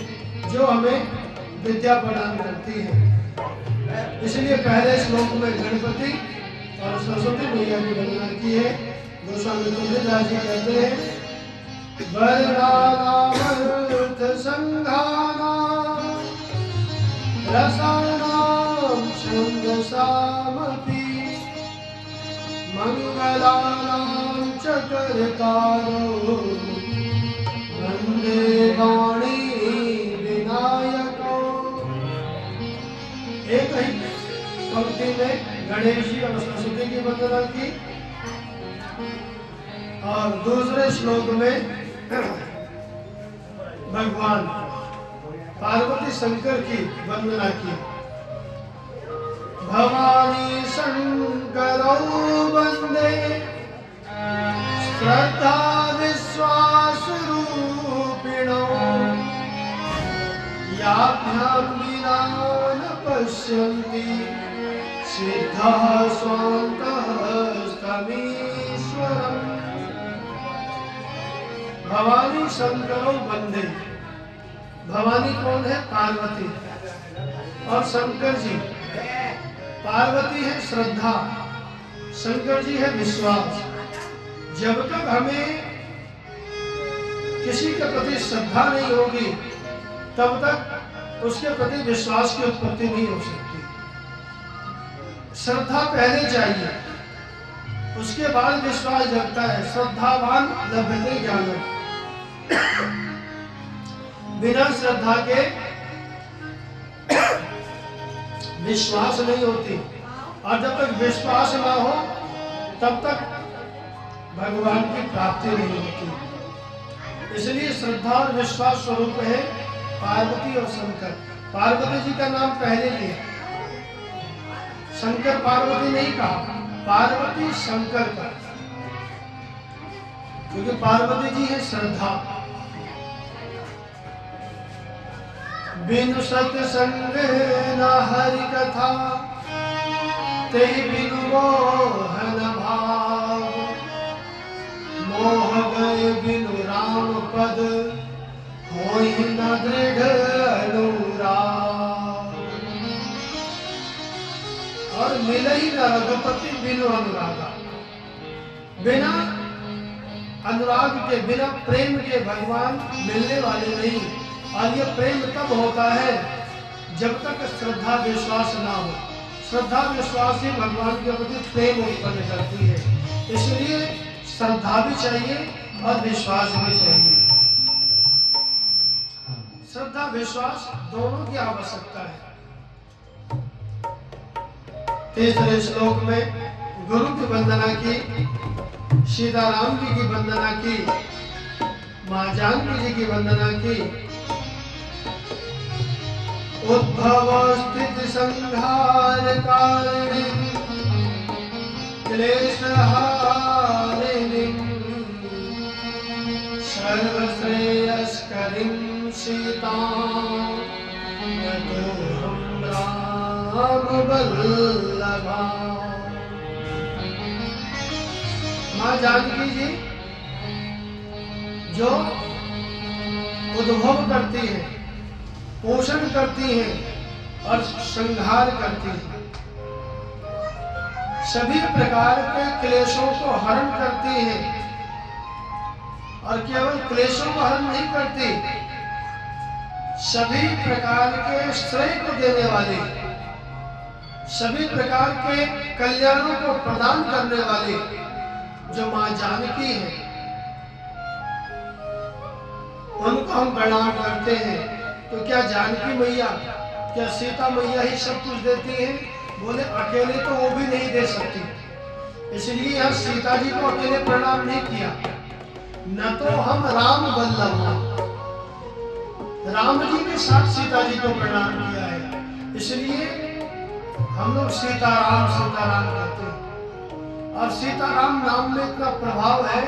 जो हमें विद्या प्रदान करती है। इसलिए पहले श्लोक में गणपति और सरस्वती मैया की वंदना की है। गोस्वामी तुलसीदास जी कहते हैं, वरदानामर्थ संघानां रसानां छन्दसामपि मंगलानां च कर्तारो वन्दे वाणी विनायको। एक ही पंक्ति में गणेश जी और सरस्वती की वंदना की और दूसरे श्लोक में भगवान पार्वती शंकर की वंदना की। भवानी शंकरौ वंदे श्रद्धा विश्वास रूपिणौ, याभ्यां विना न पश्यन्ति सिद्धः स्वान्तः स्तमीश्वरम्। भवानी शंकरौ वंदे। भवानी कौन है? पार्वती। और शंकर जी, पार्वती है श्रद्धा, शंकर जी है विश्वास। जब तक हमें किसी के प्रति श्रद्धा नहीं होगी तब तक उसके प्रति विश्वास की उत्पत्ति नहीं हो सकती। श्रद्धा पहले चाहिए, उसके बाद विश्वास जगता है। श्रद्धावान लभते ज्ञानम्। बिना श्रद्धा के विश्वास नहीं होती, और जब तक विश्वास ना हो तब तक भगवान की प्राप्ति नहीं होती। इसलिए श्रद्धा और विश्वास स्वरूप है पार्वती और शंकर। पार्वती जी का नाम पहले लिया, शंकर पार्वती नहीं कहा, पार्वती शंकर का, क्योंकि पार्वती जी है श्रद्धा। बिनु सत्संग न हरि कथा, ते बिनु मोहन भाव, न दृढ़ अनुराग। और मिले ही न रघुपति बिनु अनुरागा। बिना अनुराग के, बिना प्रेम के भगवान मिलने वाले नहीं। और ये प्रेम तब होता है जब तक श्रद्धा विश्वास ना हो। श्रद्धा विश्वास ही भगवान के प्रति प्रेम उत्पन्न करती है। इसलिए श्रद्धा भी चाहिए और विश्वास भी चाहिए। श्रद्धा विश्वास दोनों की आवश्यकता है। तीसरे श्लोक में गुरु की वंदना की, सीताराम जी की वंदना की, मां जानकी जी की वंदना की। उद्भव स्थिति संहार कारिणी क्लेश हारिणी सर्वश्रेयस्करीं सीतां नतोऽहं राम वल्लभा। मां जानकी जी जो उद्भव करती है, पोषण करती हैं और संहार करती हैं। सभी प्रकार के क्लेशों को हरण करती हैं। और केवल क्लेशों को हरण नहीं करती, सभी प्रकार के श्रेय को देने वाली, सभी प्रकार के कल्याणों को प्रदान करने वाली जो मां जानकी है, उनको हम प्रणाम करते हैं। तो क्या जानकी मैया, क्या सीता मैया ही सब कुछ देती हैं? बोले अकेले तो वो भी नहीं दे सकती। इसलिए यहाँ सीता जी को अकेले प्रणाम नहीं किया। न तो हम राम वल्लभ, राम जी के साथ सीता जी को प्रणाम किया है। इसलिए हम लोग सीताराम सीताराम कहते हैं। और सीताराम नाम में इतना प्रभाव है।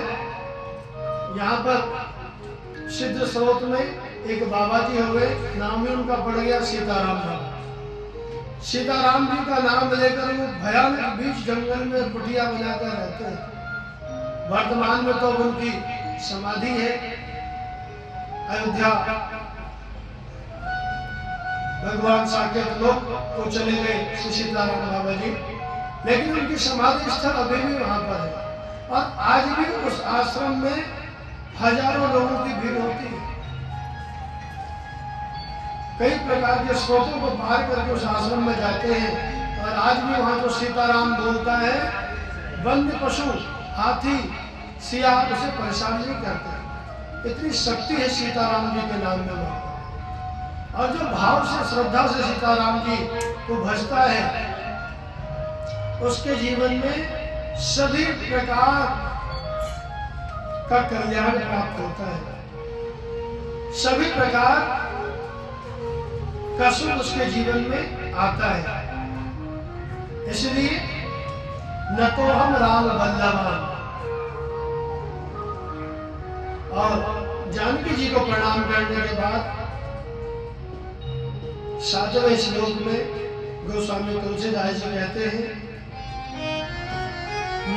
यहाँ पर सिद्ध स्रोत में एक बाबा जी हुए, नाम ही उनका पड़ गया सीताराम बाबा। सीताराम जी का नाम लेकर वो भयानक बीच जंगल में कुटिया बनाकर रहते हैं। वर्तमान में तो उनकी समाधि है अयोध्या। भगवान साकेत लोक को चले गए श्री सीताराम बाबा जी, लेकिन उनकी समाधि स्थल अभी भी वहां पर है। और आज भी उस आश्रम में हजारों लोगों की भीड़ होती है। कई प्रकार के स्रोतों को पार करके उस आश्रम में जाते हैं। और आज भी वहां जो सीताराम बोलता है, वन्य पशु हाथी सियार उसे परेशान नहीं करते। इतनी शक्ति है सीताराम जी के नाम में वहां। और जो भाव से, श्रद्धा से सीताराम जी को भजता है, उसके जीवन में सभी प्रकार का कल्याण प्राप्त होता है। सभी प्रकार का सुख उसके जीवन में आता है। इसलिए न तो हम राम वल्लभा। और जानकी जी को प्रणाम करने के बाद 7वें श्लोक में गोस्वामी तुलसीदास जी कहते हैं,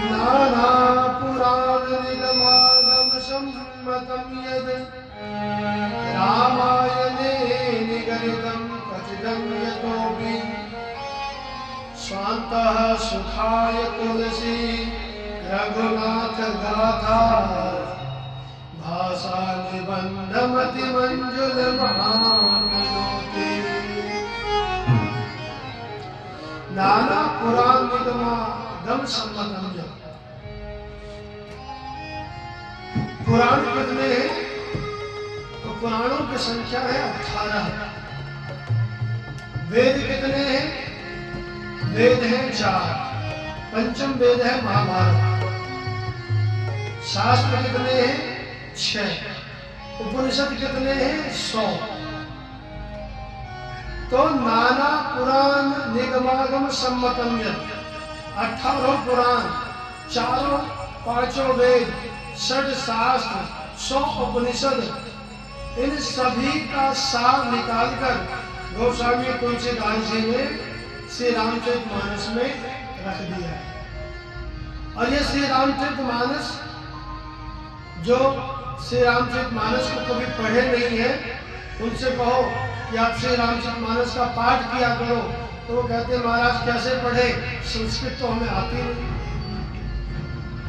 नाना पुराण निगमागम सम्मतम यद रामायणे निगदितं कथितं यतोऽपि स्वान्तः सुखाय तुलसी रघुनाथ गाथा भाषा निबंधमति मंजुल महाविनोति। नाना पुराण निगमागम सम्मतम यद। पुराण कितने हैं? तो पुराणों की संख्या है 18। वेद कितने हैं? वेद हैं 4। पंचम वेद है महाभारत। शास्त्र कितने हैं? 6। उपनिषद कितने हैं? 100। तो नाना पुराण निगमागम सम्मतम यत्। 18 पुराण, 5 वेद, 6 शास्त्र, 100 उपनिषद, इन सभी का सार निकालकर गोस्वामी तुलसीदास जी ने श्री रामचरितमानस में रख दिया है। और ये श्री रामचरितमानस, जो श्री रामचरितमानस को कभी पढ़े नहीं है, उनसे कहो कि आप श्री रामचरितमानस का पाठ किया करो, तो वो कहते महाराज कैसे पढ़े, संस्कृत तो हमें आती नहीं।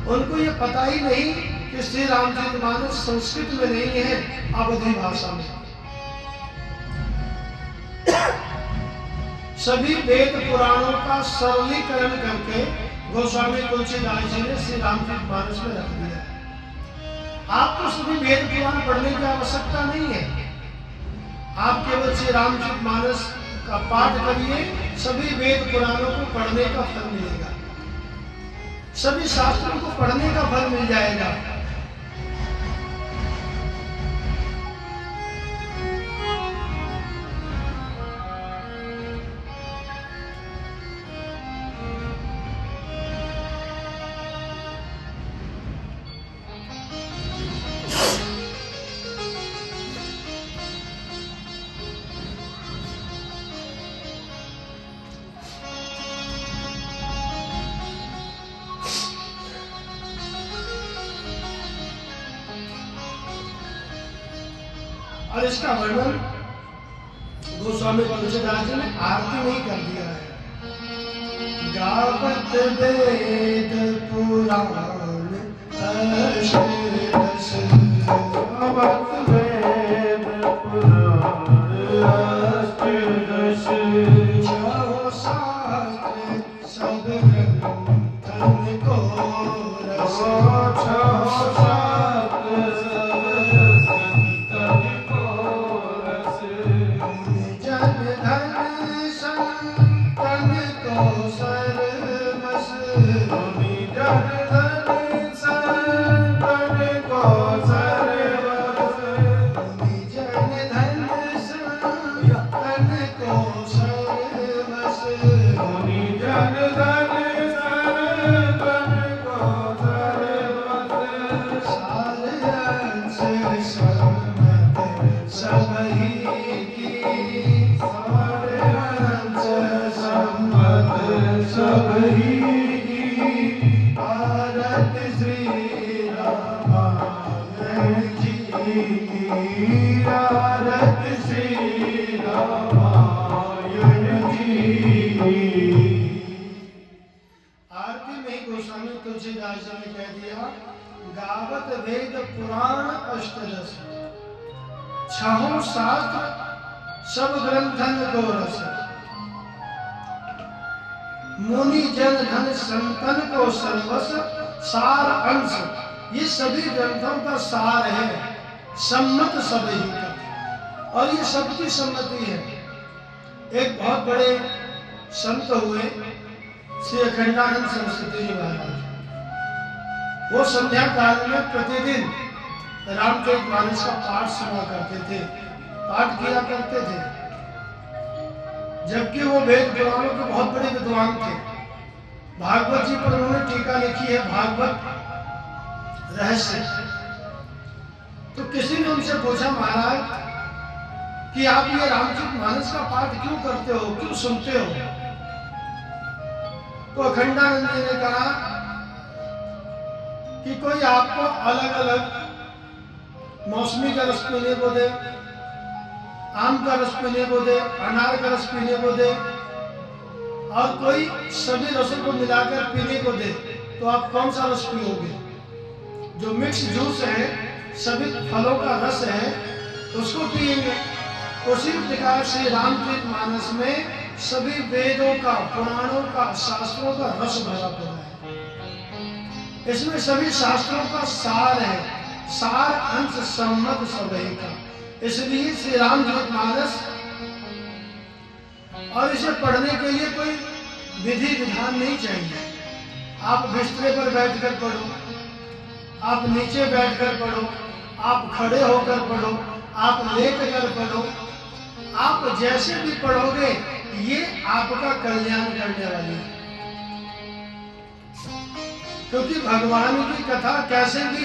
उनको ये पता ही नहीं कि श्री रामचरितमानस संस्कृत में नहीं है, अवधी भाषा में। सभी वेद पुराणों का सरलीकरण करके गोस्वामी तुलसीदास जी ने श्री रामचरितमानस में रख दिया है। आपको सभी वेद पुराण पढ़ने की आवश्यकता नहीं है, आप केवल श्री रामचरितमानस का पाठ करिए, सभी वेद पुराणों को पढ़ने का फल मिलेगा, सभी शास्त्रों को पढ़ने का फल मिल जाएगा। और इसका वर्णन गोस्वामी तुलसीदास जी ने आरती में ही कर दिया है। गावत वेद पुराण अष्टदश, गावत वेद पुराण अष्टदश, छहो शास्त्र सब ग्रंथन को रस, छहो शास्त्र तुलसीदास जी ने कह दिया गावत वेद पुराण अष्टदश, छहों शास्त्र सब ग्रंथन को रस, मुनि जन धन संतन को सर्वस, सार अंश, ये सभी ग्रंथों का सार है, सम्मत सभी का, और ये सबकी सम्मति है। एक बहुत बड़े संत हुए श्री अखंडानंद सरस्वती जी महाराज, वो संध्या काल में प्रतिदिन रामचरितमानस का पाठ सुना करते थे, पाठ किया करते थे, जबकि वो वेद पुराणों के बहुत बड़े विद्वान थे। भागवत जी पर उन्होंने टीका लिखी है, भागवत रहस्य। तो किसी ने उनसे पूछा महाराज कि आप ये रामचरितमानस का पाठ क्यों करते हो, क्यों सुनते हो? तो अखंडानंद जी ने कहा कि कोई आपको अलग अलग मौसमी का रस पीने को दे, आम का रस पीने को दे, अनार का रस पीने को दे, और कोई सभी रसों को मिलाकर पीने को दे, तो आप कौन सा रस पियोगे? जो मिक्स जूस है, सभी फलों का रस है, उसको पिएंगे। उसी प्रकार श्री रामचरितमानस में सभी वेदों का, पुराणों का, शास्त्रों का रस भरा पड़ा है। इसमें सभी शास्त्रों का सार है, सार अंश सम्मत सभी का। इसलिए श्री रामचरितमानस, और इसे पढ़ने के लिए कोई विधि विधान नहीं चाहिए। आप बिस्तरे पर बैठकर पढ़ो, आप नीचे बैठकर पढ़ो, आप खड़े होकर पढ़ो, आप लेट कर पढ़ो, आप जैसे भी पढ़ोगे ये आपका कल्याण करने वाली है। क्योंकि भगवान की कथा कैसे भी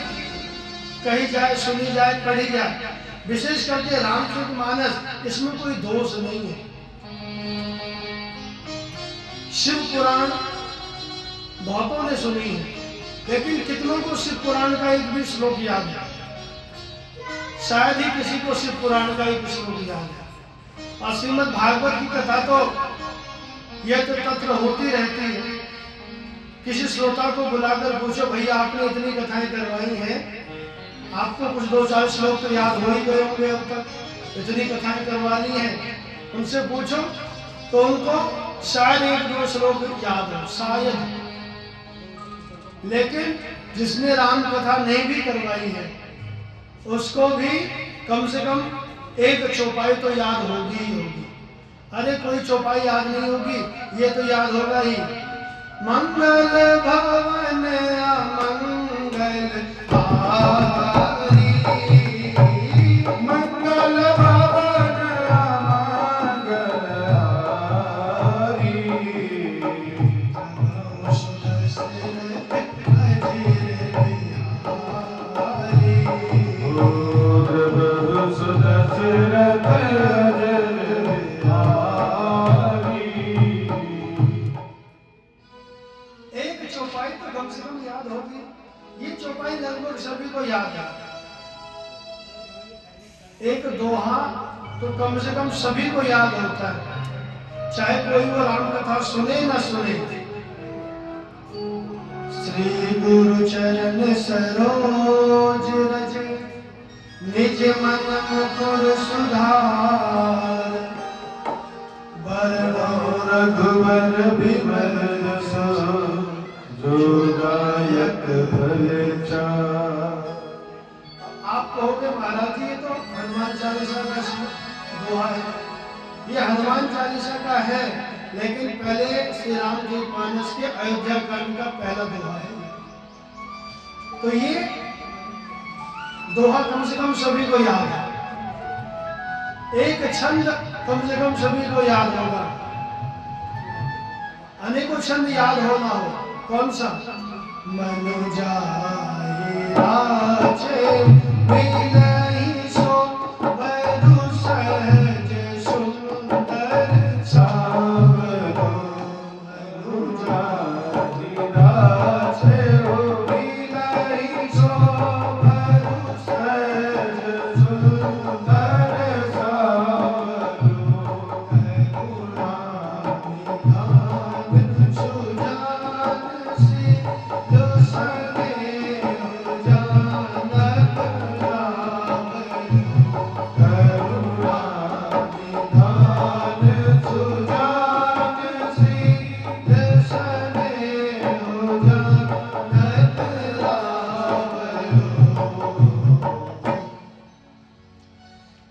कही जाए, सुनी जाए, पढ़ी जाए, विशेष करके रामचरितमानस, इसमें कोई दोष नहीं है। शिव पुराण बहुतों ने सुनी है, लेकिन कितनों को शिव पुराण का एक भी श्लोक याद है? शायद ही किसी को शिव पुराण का एक श्लोक याद है। और श्रीमद् भागवत की कथा तो यह तो तत्र होती रहती है। किसी श्रोता को बुलाकर पूछो, भैया आपने इतनी कथाएं करवाई हैं, आपको कुछ 2-4 श्लोक तो याद हो ही गए होंगे अब तक, इतनी कथाएं करवा ली हैं। उनसे पूछो तो उनको शायद 1-2 श्लोक याद हो, शायद। लेकिन जिसने राम कथा नहीं भी करवाई है उसको भी कम से कम एक चौपाई तो याद होगी ही होगी। अरे कोई चौपाई याद नहीं होगी, ये तो याद होगा ही। मंगल भवन अमंगल हारी, मंगल भवन अमंगल हारी, सुदशरथ एक चौपाई तो कम से कम याद होगी। ये चौपाई लगभग सभी को याद है। एक दोहा तो कम से कम सभी को याद होता है, चाहे कोई वो राम कथा सुने ना सुने। श्री गुरु चरण सरोज रज, निज मन मुकुर सुधार, बरनो रघुवर बिमल जसो, जो गायक भले चार। आप कहोगे महाराज जी ये तो हनुमान चालीसा का दोहा है। ये हनुमान चालीसा का है, लेकिन पहले श्री रामचरितमानस के अयोध्या कांड का पहला दोहा है। तो ये दोहा कम से कम सभी को याद है। एक छंद कम से कम सभी को याद होगा। अनेकों छंद याद हो ना हो, कौन सा? मनुजा राजे मिलहि सो, बरु सहज सुंदर सावरो। मनुजा राजे मिलहि सो, बरु सहज सुंदर सावरो। करुणा निधान सुजान से, जो सने जानत राम। करुणा निधान सुजान से, जो सने जानत राम।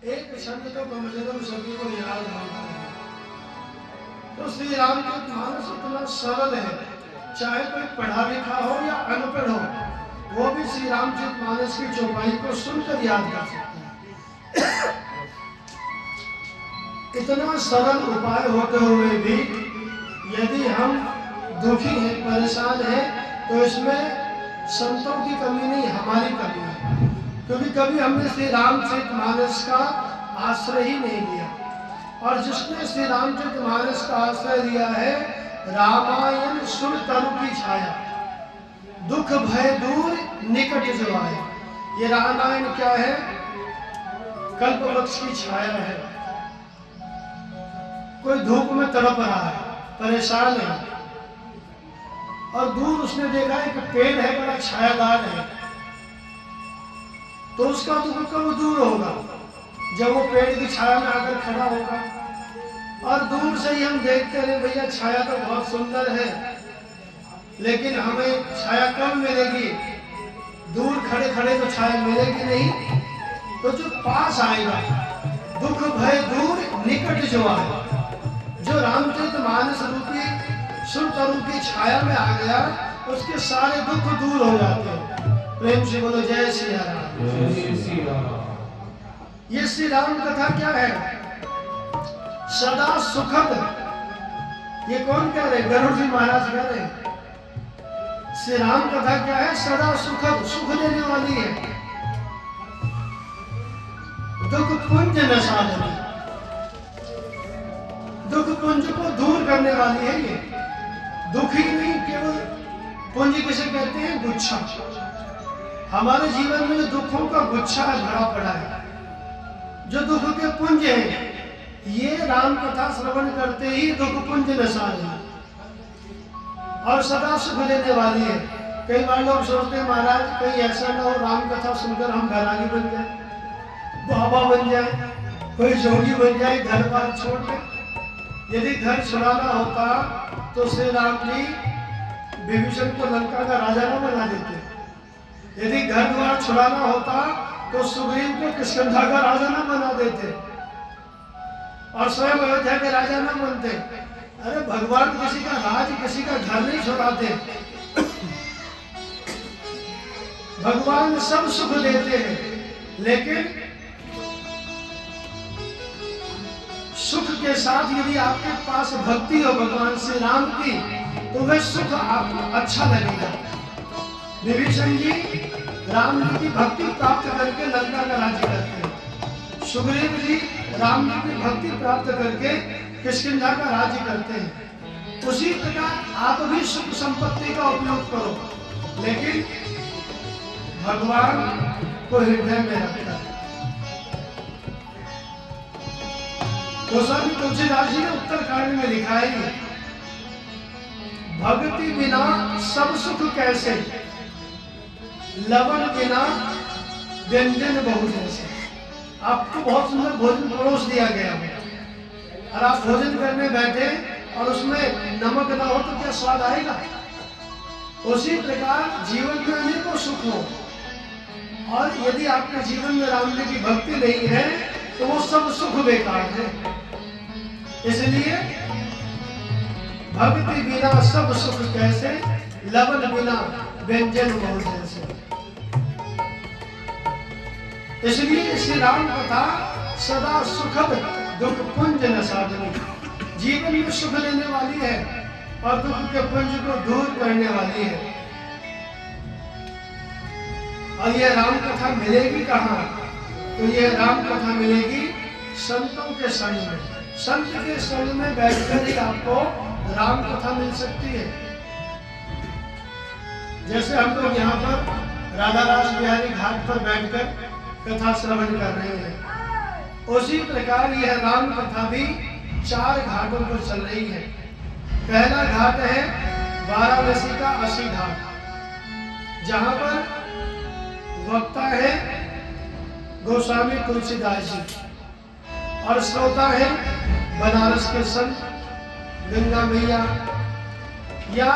एक शब्द तो कम से कम सभी को याद होगा। तो श्री रामचरितमानस इतना सरल है, चाहे कोई पढ़ा लिखा हो या अनपढ़ हो, वो भी श्री रामचरितमानस की चौपाई को सुनकर याद कर सकता है। इतना सरल उपाय होते हुए भी यदि हम दुखी हैं, परेशान हैं, तो इसमें संतों की कमी नहीं, हमारी कमी है। क्योंकि कभी हमने श्री रामचरितमानस का आश्रय ही नहीं लिया। और जिसने श्री रामचरितमानस का आश्रय लिया है, रामायण सुर तरु की छाया, दुख भय दूर निकट जो आए। ये रामायण क्या है? कल्प वृक्ष की छाया है। कोई धूप में तड़प रहा है, परेशान है, और दूर उसने देखा है कि पेड़ है, बड़ा छायादार है, तो उसका दुख कब दूर होगा? जब वो पेड़ की छाया में आकर खड़ा होगा। और दूर से ही हम देखते रहे, भैया छाया तो बहुत सुंदर है, लेकिन हमें छाया कब मिलेगी? दूर खड़े खड़े तो छाया मिलेगी नहीं। तो जो पास आएगा, दुख भय दूर निकट जो आए, जो रामचरितमानस रूपी सुर तरु की छाया में आ गया, उसके सारे दुख दूर हो जाते हैं। प्रेम से बोलो जय श्री राम। जय श्री राम। ये श्री राम कथा क्या है? सदा सुखद। ये कौन कह रहे? गरुड़ जी महाराज कह रहे। श्री राम कथा क्या है? सदा सुखद, सुख देने वाली है। दुख पुंज न साधनी, दुख पुंज को दूर करने वाली है ये। दुखी नहीं, केवल पुंज किसे कहते हैं? गुच्छा। हमारे जीवन में दुखों का गुच्छा भरा पड़ा है। जो दुख के पुंज हैं, ये राम कथा श्रवण करते ही दुख पुंज नशा है और सदा सुख देने वाली है। कई बार लोग सोचते हैं महाराज कहीं ऐसा ना हो राम कथा सुनकर हम घरानी बन जाए, बाबा बन जाए, कोई जोगी बन जाए, घर बार छोड़ दे। यदि घर छुड़ाना होता तो श्री राम जी विभीषण को लंका का राजा न बना देते। यदि घर द्वार छुड़ाना होता तो सुग्रीव को किष्किंधा का राजा न बना देते और स्वयं अयोध्या के राजा न बनते। अरे भगवान किसी का राज, किसी का घर नहीं छुड़ाते। भगवान सब सुख देते हैं, लेकिन सुख के साथ यदि आपके पास भक्ति हो भगवान श्री राम की, तो वह सुख आपको अच्छा लगेगा। विभीषण जी राम जी की भक्ति प्राप्त करके लंका का राज्य करते हैं। सुग्रीव जी राम जी की भक्ति प्राप्त करके किष्किंधा का राज्य करते हैं। उसी प्रकार आप भी सुख संपत्ति का उपयोग करो, लेकिन भगवान को हृदय में रखना। गोस्वामी तुलसीदास जी ने उत्तरकांड में लिखा है, भक्ति बिना सब सुख कैसे, लवन बिना व्यंजन बहु जैसे। आपको बहुत सुंदर भोजन परोस दिया गया है और आप भोजन करने बैठे और उसमें नमक ना हो तो क्या स्वाद आएगा। उसी प्रकार जीवन में अनेकों सुख हो और यदि आपके जीवन में राम जी की भक्ति नहीं है तो वो सब सुख बेकार है। इसलिए भक्ति बिना सब सुख कैसे, लवन बिना व्यंजन बहु जैसे। इसलिए श्री राम कथा सदा सुखद दुख पुंज न साधनी, जीवन में सुख लेने वाली है और दुख के पुंज को दूर करने वाली है। और ये राम कथा मिलेगी कहाँ? तो ये राम कथा मिलेगी संतों के संग में। संत के संग में बैठकर ही आपको राम कथा मिल सकती है। जैसे हम लोग यहाँ पर राधा रास बिहारी घाट पर बैठकर कथा श्रवण कर रहे हैं, उसी प्रकार यह राम कथा भी 4 घाटों पर चल रही है। पहला घाट है वाराणसी का असी घाट, जहां पर वक्ता है गोस्वामी तुलसीदास जी और श्रोता है बनारस के संत गंगा मैया या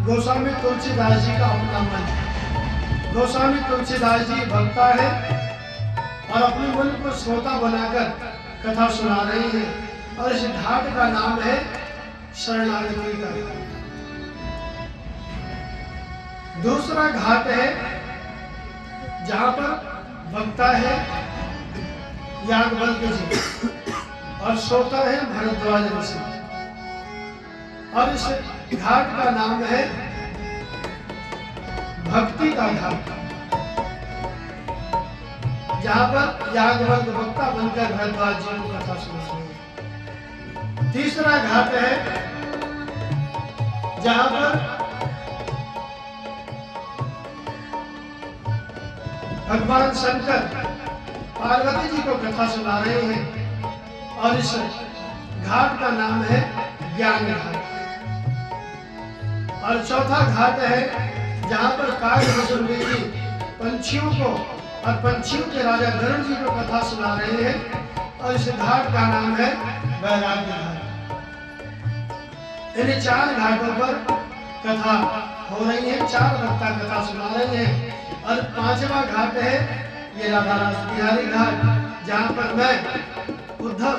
गोस्वामी तुलसीदास जी का अपना मन। गोस्वामी तुलसीदास जी वक्ता है और अपने मन को श्रोता बनाकर कथा सुना रही है और इस घाट का नाम है शरणागति का घाट। दूसरा घाट है जहां पर वक्ता है याज्ञवल्क्य जी और श्रोता है भरद्वाज ऋषि और इस घाट का नाम है भक्ति का घाट, जहां पर याज्ञवल्क्य वक्ता बनकर भरद्वाज जी को कथा सुना रहे हैं। तीसरा घाट है जहां पर भगवान शंकर पार्वती जी को कथा सुना रहे हैं और इस घाट का नाम है ज्ञान घाट। और चौथा घाट है जहां पर काकभूषुंडी जी पंछियों को और पंछियों के राजा गरुड़ जी को कथा सुना रहे हैं और इस घाट का नाम है वैराग्य घाट। इन 4 घाटों पर कथा हो रही है, 4 वक्ता कथा सुना रहे हैं और 5वां घाट है ये राधा रास बिहारी घाट, जहां पर मैं उद्धव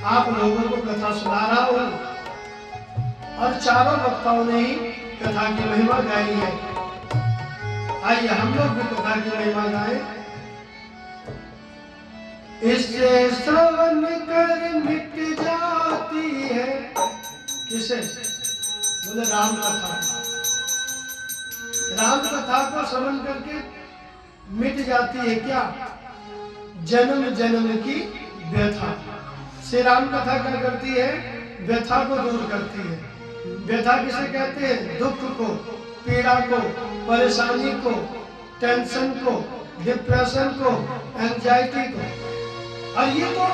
आप लोगों को कथा सुना रहा हूं और चारों वक्ताओं ने ही कथा की महिमा गाई है। आइए हम लोग भी कथा की महिमा गाएं। इससे श्रवण कर मिट जाती है, किसे? बोले राम कथा। राम कथा को श्रवण करके मिट जाती है क्या? जन्म जन्म की व्यथा। श्री राम कथा क्या करती है? व्यथा को दूर करती है। व्यथा किसे कहते हैं? दुख को, पीड़ा को, परेशानी को, टेंशन को, डिप्रेशन को, एंजाइटी को। और ये तो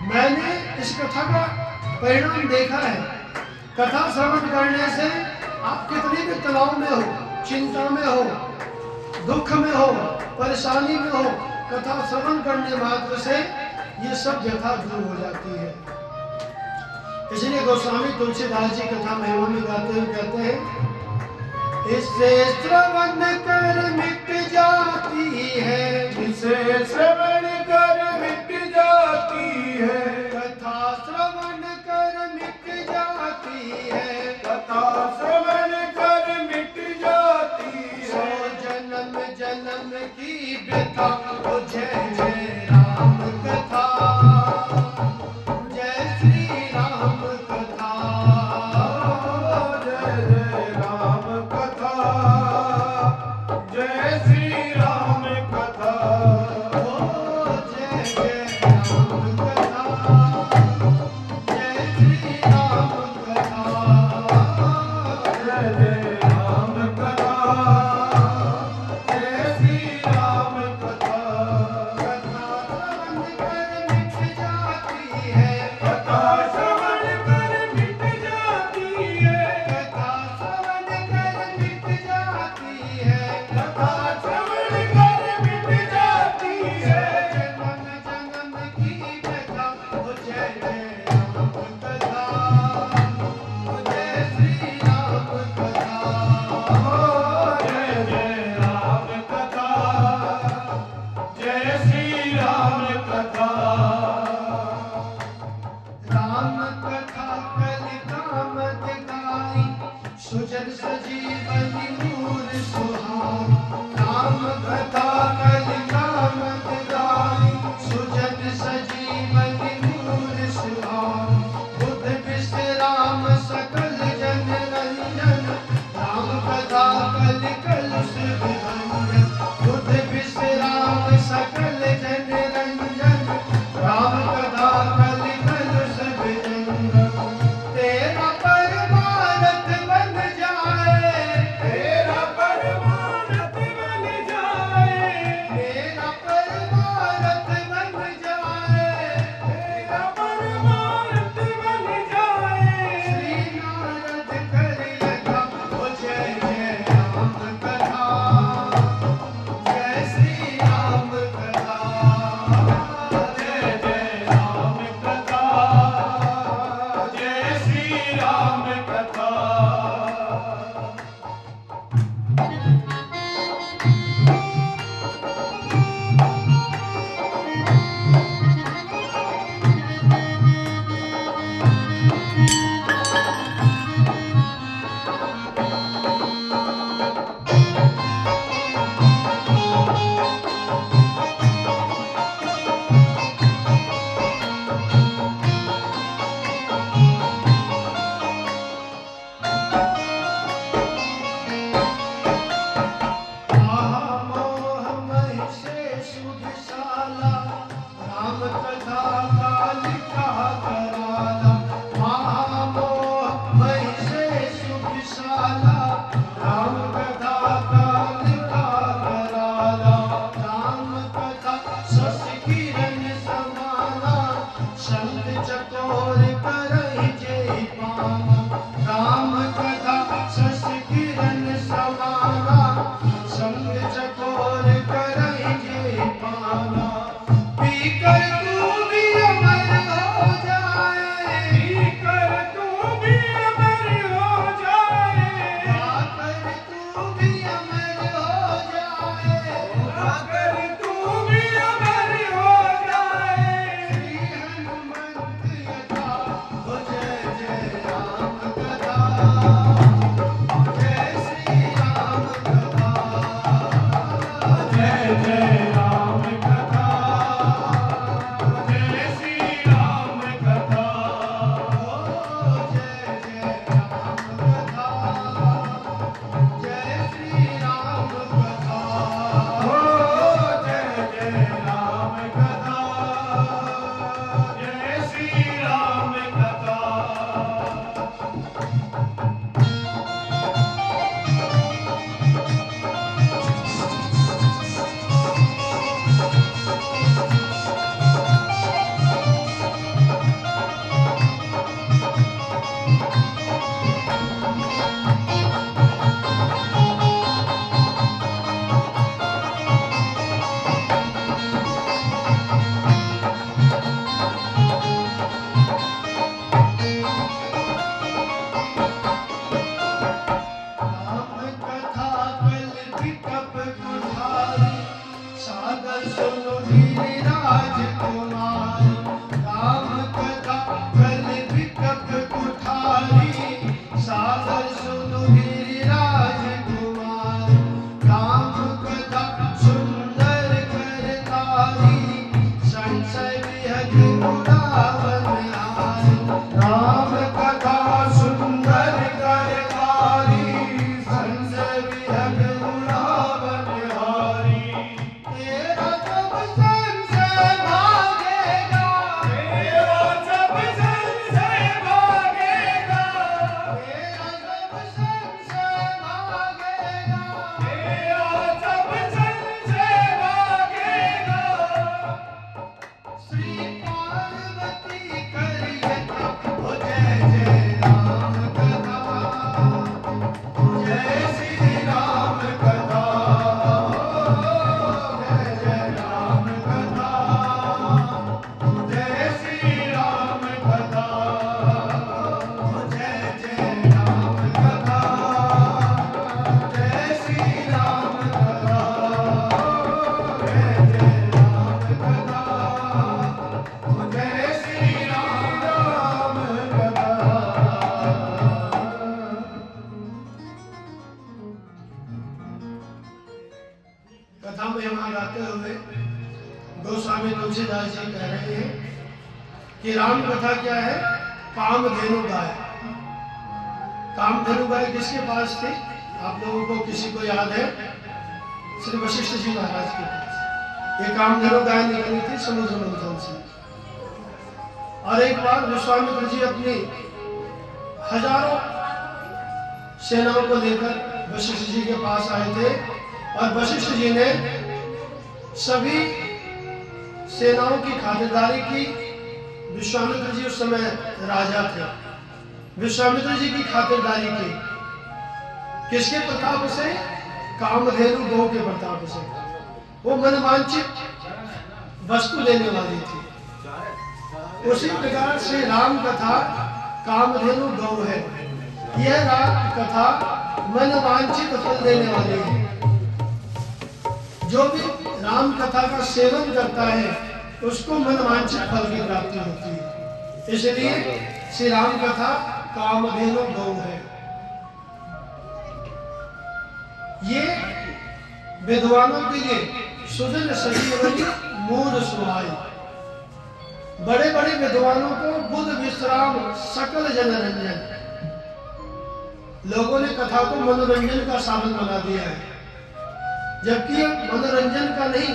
मैंने इस कथा का परिणाम देखा है। कथा श्रवण करने से आप कितने भी तनाव में हो, चिंता में हो, दुख में हो, परेशानी में हो, कथा श्रवण करने मात्र से ये सब व्यथा दूर हो जाती है। इसलिए गोस्वामी तुलसीदास जी कथा महिमा में गाते हुए कहते हैं, इससे श्रवण कर मिट जाती है, इसे श्रवण कर मिट जाती है, कथा श्रवण कर मिट जाती है, कथा श्रवण कर मिट जाती सौ है। जन्म जन्म की व्यथा, ओ जय जय राम कथा, जय श्री राम कथा, जय जय राम कथा, जय श्री राम कथा, ओ जय जय राम कथा, जय श्री राम कथा, जय जय राम कथा, जय श्री राम कथा, कथा श्रवण कर मिट जाती है, कथा श्रवण कर मिट जाती है, कथा श्रवण कर मिट जाती है, कथा श्रवण कर मिट जाती है। जन्म जन्म की व्यथा, ओ जय जय राम कथा, ओ जय श्री राम कथा, जय जय राम कथा, जय श्री राम कथा, राम कथा कल कामत गाई, सुजन सजीवनी नूर सुहाई, राम कथा कल कामत गाई, सुजन सजीवनी नूर सुहाई, बुद्ध विश्राम सकल जन रंजन, राम कथा कल कल सुख भंजन, बुद्ध विश्राम सकल जन रंजन, राम कथा कल कल सब रंजन, तेरा परमानंद बन जाए, तेरा परमानंद बन जाए, तेरा परमानंद बन जाए, तेरा परमानंद बन जाए। श्री नारद कर यथा, ओ जय जय राम कथा, जय श्री राम कथा, जय जय राम कथा, जय श्री राम कथा। मोह मह से सुधशाला, राम कथा कालिका कराला, महामोह मह से सुधशाला, राम कथा कालिका कराला, राम कथा शश किरण समाना, संत चकोर करहि जय पाना, राम कथा शश किरण समाना, संग चकोर करहि जय पाना, पीकर तू भी अमर हो जाए, पीकर तू भी अमर हो जाए, गाकर तू गिरिराज कुमार, राम कथा सुंदर करतारी, संशय विहग उड़ावन हारी। राम कथा सुंदर करतारी, संशय विहग उड़ावन हारी। तेरा जब संशय भागेगा, तेरा जब संशय भागेगा, तेरा जब संशय भागेगा, तेरा जब संशय भागेगा, श्री पार्वती करिए ओ जय जय राम कथा, जय श्री राम कथा, जय जय राम कथा, जय श्री राम कथा, जय जय राम कथा, जय श्री राम कथा, जय जय राम कथा, जय श्री राम कथा। कथा में यहाँ गाते हुए गोस्वामी तुलसीदास जी कह रहे हैं कि राम कथा क्या है? कामधेनु गाय। कामधेनु गाय किसके पास थी? आप लोगों को किसी को याद है? श्री वशिष्ठ जी महाराज के पास ये कामधेनु गाय निकली थी समुद्र मंथन से। और एक बार विश्वामित्र जी अपनी हजारों सेनाओं को लेकर वशिष्ठ जी के पास आए थे और वशिष्ठ जी ने सभी सेनाओं की खातिरदारी की। विश्वामित्र जी उस समय राजा थे। विश्वामित्र जी की खातिरदारी की किसके प्रताप से? कामधेनु गौ के प्रताप से। वो मनवांछित वस्तु देने वाली थी। उसी प्रकार से राम कथा कामधेनु गौ है। यह राम कथा मनवांछित फल देने वाली है। जो भी राम कथा का सेवन करता है उसको मनवांछित फल की प्राप्ति होती है। इसलिए श्री राम कथा कामधेनु गौ है। ये विद्वानों के लिए सुजन संजीवनी मूल सुहाई। बड़े बड़े विद्वानों को बुध विश्राम सकल जनरंजन। लोगों ने कथा को मनोरंजन का साधन बना दिया है, जबकि ये मनोरंजन का नहीं,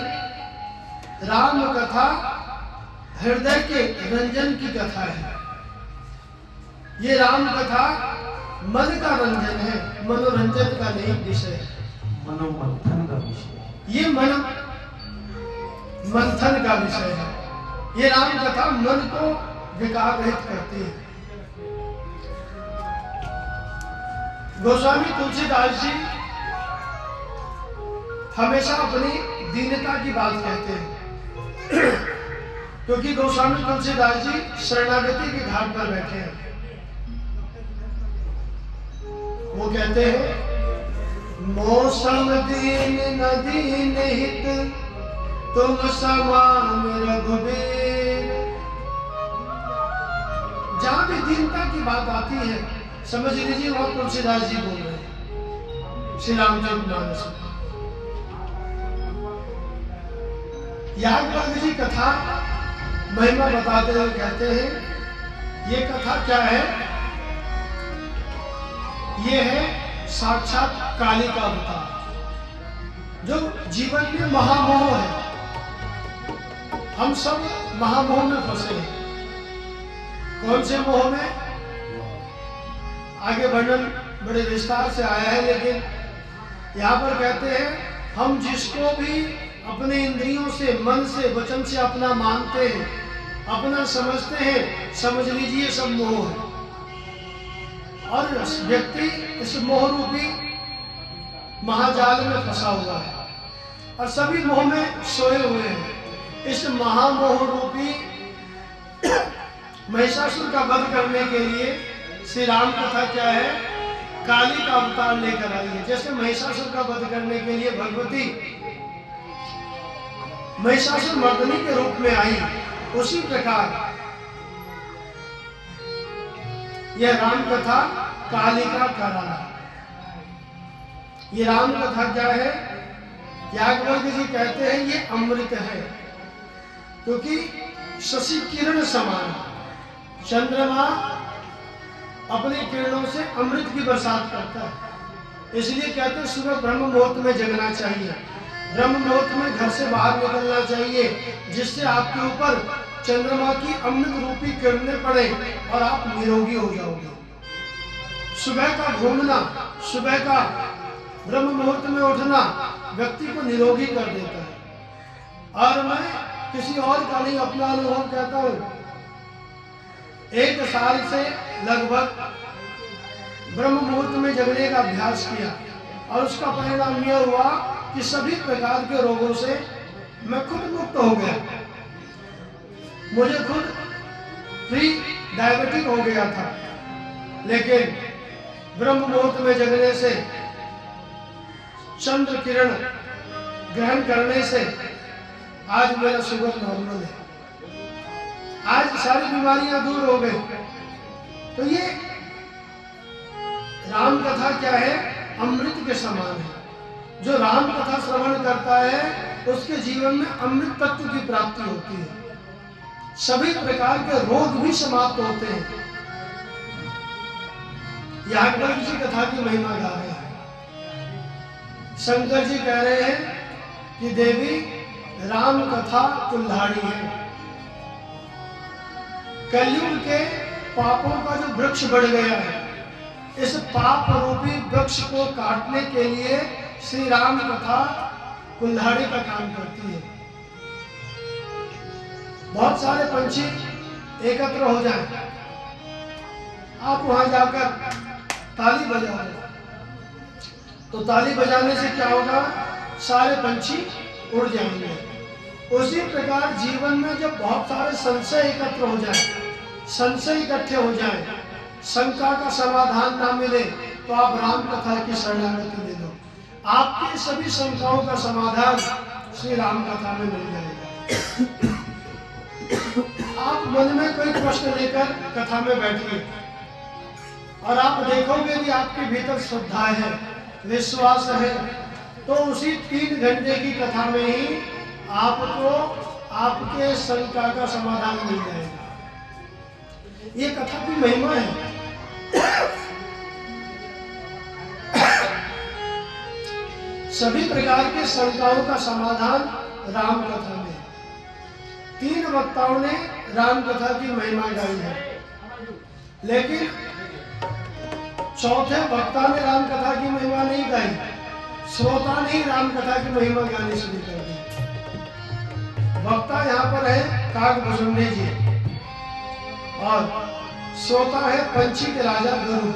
राम कथा हृदय के रंजन की कथा है। ये राम कथा मन का रंजन है, मनोरंजन का नहीं विषय है। मनोमंथन का विषय। ये मन मंथन का विषय है। ये राम कथा मन को विकार रहित करती है। गोस्वामी तुलसीदास जी हमेशा अपनी दीनता की बात कहते हैं, क्योंकि गोस्वामी तुलसीदास जी शरणागति के घाट पर बैठे हैं। वो कहते हैं, मौसम दीन न दीन हित, तुम समान रघुबीर। जहां भी दीनता की बात आती है समझ लीजिए वहां तुलसीदास जी बोल रहे हैं। श्री रामचरितमानस में याज्ञवल्क्य जी कथा महिमा बताते हुए कहते हैं, ये कथा क्या है? ये है साक्षात काली का अवतार, जो जीवन में महामोह है। हम सब महामोह में फंसे हैं। कौन से मोह में? आगे वर्णन बड़े विस्तार से आया है, लेकिन यहाँ पर कहते हैं, हम जिसको भी अपने इंद्रियों से, मन से, वचन से अपना मानते हैं, अपना समझते हैं, समझ लीजिए सब मोह है। और व्यक्ति इस मोह रूपी महाजाल में फंसा हुआ है और सभी मोह में सोए हुए हैं। इस महामोह रूपी महिषासुर का वध करने के लिए श्री राम कथा क्या है? काली का अवतार लेकर आई है। जैसे महिषासुर का वध करने के लिए भगवती महिषासुर मर्दनी के रूप में आई, उसी प्रकार यह राम कथा कालिका कराना। ये राम कथा क्या है? याज्ञवल्क्य जी कहते हैं ये अमृत है, क्योंकि शशि किरण समान चंद्रमा अपनी किरणों से अमृत की बरसात करता है। इसलिए कहते हैं सुबह ब्रह्म मुहूर्त में जगना चाहिए, ब्रह्म मुहूर्त में घर से बाहर निकलना चाहिए, जिससे आपके ऊपर चंद्रमा की अमृत रूपी किरणें पड़े और आप निरोगी हो जाओगे। सुबह का घूमना, सुबह का ब्रह्म मुहूर्त में उठना व्यक्ति को निरोगी कर देता है। और मैं किसी और का नहीं, अपना अनुभव कहता हूँ। 1 साल से लगभग ब्रह्म मुहूर्त में जगने का अभ्यास किया और उसका परिणाम यह हुआ कि सभी प्रकार के रोगों से मैं खुद मुक्त हो गया। मुझे खुद प्री डायबिटिक हो गया था, लेकिन ब्रह्म मुहूर्त में जगने से, चंद्र किरण ग्रहण करने से आज मेरा शुगर नॉर्मल है, आज सारी बीमारियां दूर हो गई। तो ये राम कथा क्या है? अमृत के समान है। जो राम कथा श्रवण करता है उसके जीवन में अमृत तत्व की प्राप्ति होती है, सभी प्रकार के रोग भी समाप्त होते हैं। याज्ञवल्क्य जी कथा की महिमा गा रहे हैं। शंकर जी कह रहे हैं कि देवी राम कथा कुल्हाड़ी है। कलयुग के पापों का जो वृक्ष बढ़ गया है, इस पाप रूपी वृक्ष को काटने के लिए श्री राम कथा कुल्हाड़ी का काम करती है। बहुत सारे पंछी एकत्र हो जाएं, आप वहां जाकर ताली बजाओ, तो ताली बजाने से क्या होगा? सारे पंछी उड़ जाएंगे। उसी प्रकार जीवन में जब बहुत सारे संशय एकत्र हो जाए, संशय इकट्ठे हो जाए, शंका का समाधान ना मिले, तो आप राम कथा की शरणागति ले लो, आपके सभी शंकाओं का समाधान श्री राम कथा में मिल जाएगा। आप मन में कोई प्रश्न लेकर कथा में बैठिए और आप देखोगे कि आपके भीतर श्रद्धा है, विश्वास है, तो उसी 3 घंटे की कथा में ही आपको आपके शंका का समाधान मिल जाएगा। ये कथा की महिमा है। सभी प्रकार के शंकाओं का समाधान राम कथा में। 3 वक्ताओं ने राम कथा की महिमा गाई है, लेकिन चौथे वक्ता ने राम कथा की महिमा नहीं गाई, श्रोता ने ही राम कथा की महिमा गानी शुरू कर दी। वक्ता यहाँ पर है काकभुजंडी जी और श्रोता है पंछी के राजा गरुड़।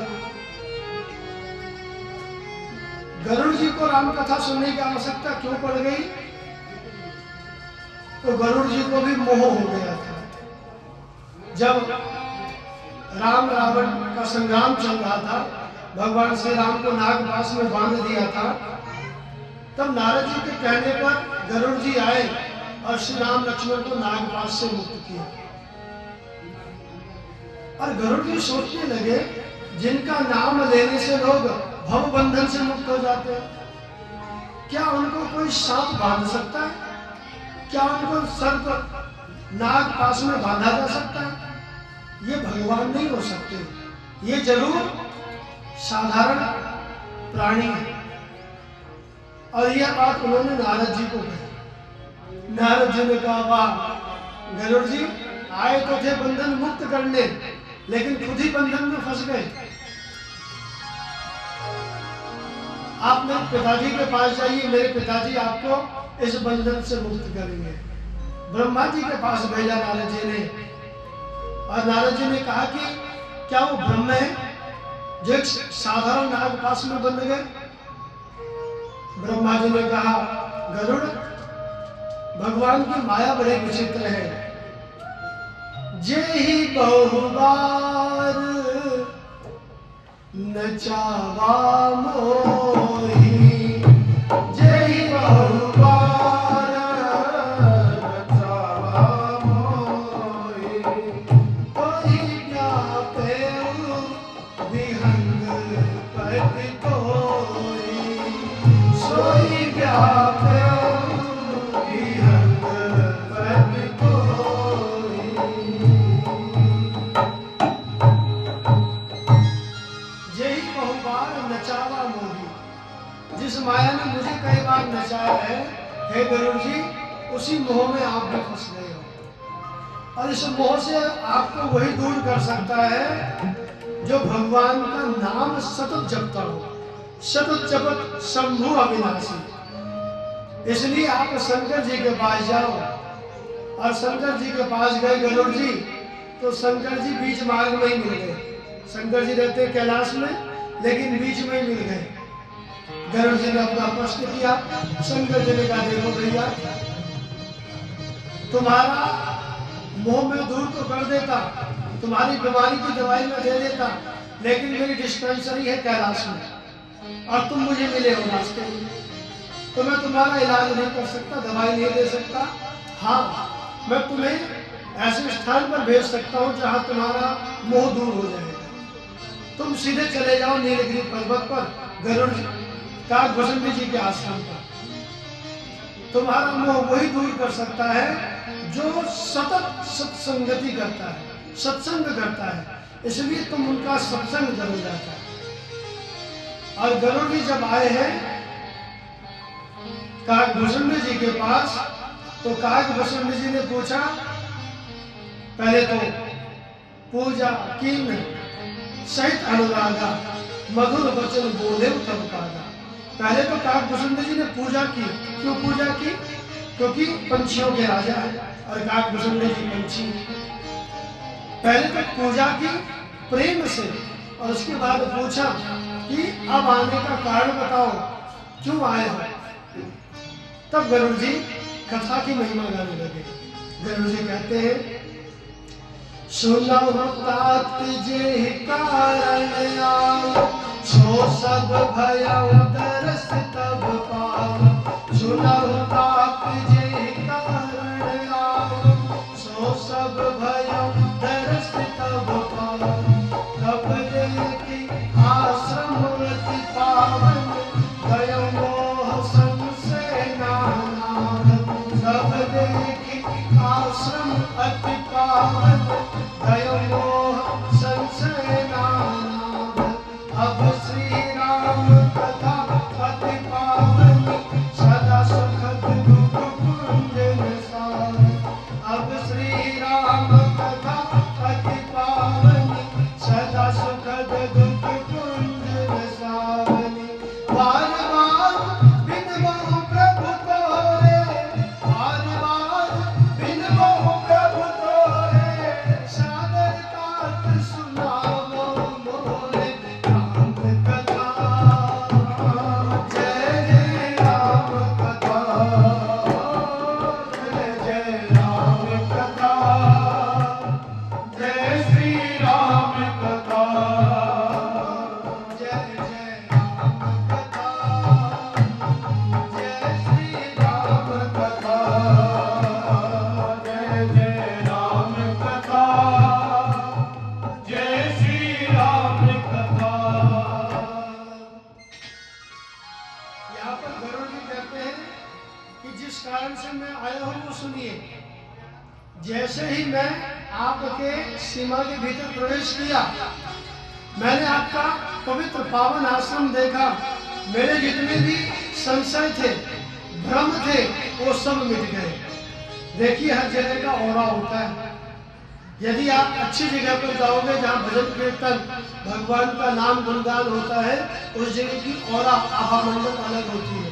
गरुड़ जी को राम कथा सुनने की आवश्यकता क्यों पड़ गई? तो गरुड़ जी को भी मोह हो गया था। जब राम रावण का संग्राम चल रहा था, भगवान श्री राम को नागपाश में बांध दिया था, तब नारद जी के कहने पर गरुड़ जी आए और श्री राम लक्ष्मण को नागपाश से मुक्त किया। और गरुड़ जी सोचने लगे, जिनका नाम लेने से लोग भव बंधन से मुक्त हो जाते हैं, क्या उनको कोई सांप बांध सकता है? क्या उनको सर्प नागपाश में बांधा जा सकता है? ये भगवान नहीं हो सकते, ये जरूर साधारण प्राणी है। और यह बात उन्होंने नारद जी को कही। नारद जी ने कहा, वाह गरुड़ जी, आए तो थे बंधन मुक्त करने, लेकिन खुद ही बंधन में फंस गए। आप मेरे पिताजी के पास जाइए, मेरे पिताजी आपको इस बंधन से मुक्त करेंगे। ब्रह्मा जी के पास भेजा नारद जी ने, और नारद जी ने कहा कि क्या वो ब्रह्म है जो एक साधारण नागपाश में बंध गए? ब्रह्मा जी ने कहा, गरुड़, भगवान की माया बड़े विचित्र है। जेहि बहुबार नचावा मोहि, जेहि बहुबार नचावा मोहि, कोहि व्यापेउ विहंग पति कोई। सोई व्यापे इहत पद कोई। यही बहुबार नचावा मोही, जिस माया ने मुझे कई बार नचाया है, हे गरुड़ जी, उसी मोह में आप भी फंस गए हो। और इस मोह से आपको वही दूर कर सकता है जो भगवान का नाम सतत जपता हो। सतत जपत शंभु अविनाशी। इसलिए आप शंकर जी के पास जाओ, और शंकर जी के पास गए गरुड़ जी, तो शंकर जी बीच मार्ग में ही मिल गए। शंकर जी रहते कैलाश में, लेकिन बीच में ही मिल गए। गरुड़ जी ने अपना प्रश्न किया, शंकर जी ने कहा देखो भैया, तुम्हारा मोह में दूर तो कर देता, तुम्हारी बीमारी की दवाई में दे देता, लेकिन मेरी डिस्पेंसरी है कैलाश में और तुम मुझे मिले हो रास्ते में, तो मैं तुम्हारा इलाज नहीं कर सकता, दवाई नहीं दे सकता। हाँ, मैं तुम्हें ऐसे स्थान पर भेज सकता हूँ जहाँ तुम्हारा मोह दूर हो जाएगा। तुम सीधे चले जाओ नीलगिरी पर्वत पर, गरुड़ का भुजंगी जी के आश्रम पर। तुम्हारा मोह वही दूर कर सकता है जो सतत सत्संगति करता है, सत्संग करता है। इसलिए तुम उनका सत्संग जरूर जाता है। और गरुड़ जी जब आए हैं काकभूषण जी के पास, तो काकभूषण जी ने पूछा, पहले तो पूजा कीन सहित अनुरागा, मधुर वचन बोले तब कागा। पहले तो काकभूषण जी ने पूजा की। क्यों पूजा की? क्योंकि पंछियों के राजा है और काकभूषण जी पंछी। पहले तो पूजा की प्रेम से, और उसके बाद पूछा कि अब आने का कारण बताओ, क्यों आए हो। तब गरुड़ जी कथा की महिमा गाने लगे। गरुड़ जी कहते हैं, सुनहु तात जे कारण आओ, सो सब भयउ दरस तब पाओ। सुनहु तात जे कारण आओ, सो सब भयउ दरस तब पाओ। तब देखी आश्रम अति पावन, गयो मोह संशय नाना। तब देखी आश्रम अति पावन, गयो मोह संशय नाना। अब श्री राम कथा अति पावन, सदा सुखद दुख कुंजन सार। अब श्री राम कथा अति पावन, सदा सुखद दुख कुंजन सावनी। बार बार बिनबहु प्रभु तोरे, बार बार बिनबहु प्रभु तोरे, सादर तात सुनावो मोरे राम कथा। जय जय राम कथा, जय जय राम कथा, जय श्री राम कथा, जय जय राम कथा, जय श्री राम कथा, जय जय राम कथा, जय श्री राम कथा। यहाँ पर गरुड़ जी कहते हैं कि जिस कारण से मैं आया हूँ वो सुनिए। जैसे ही मैं आपके सीमा के भीतर प्रवेश किया, मैंने आपका पवित्र पावन आश्रम देखा। मेरे जितने भी संशय थे, भ्रम थे, वो सब मिट गए। देखिए हर जगह का औरा होता है। यदि आप अच्छी जगह पर जाओगे जहाँ भजन कीर्तन भगवान का नाम गुणगान होता है, उस जगह की औरा आभा मंडल अलग होती है।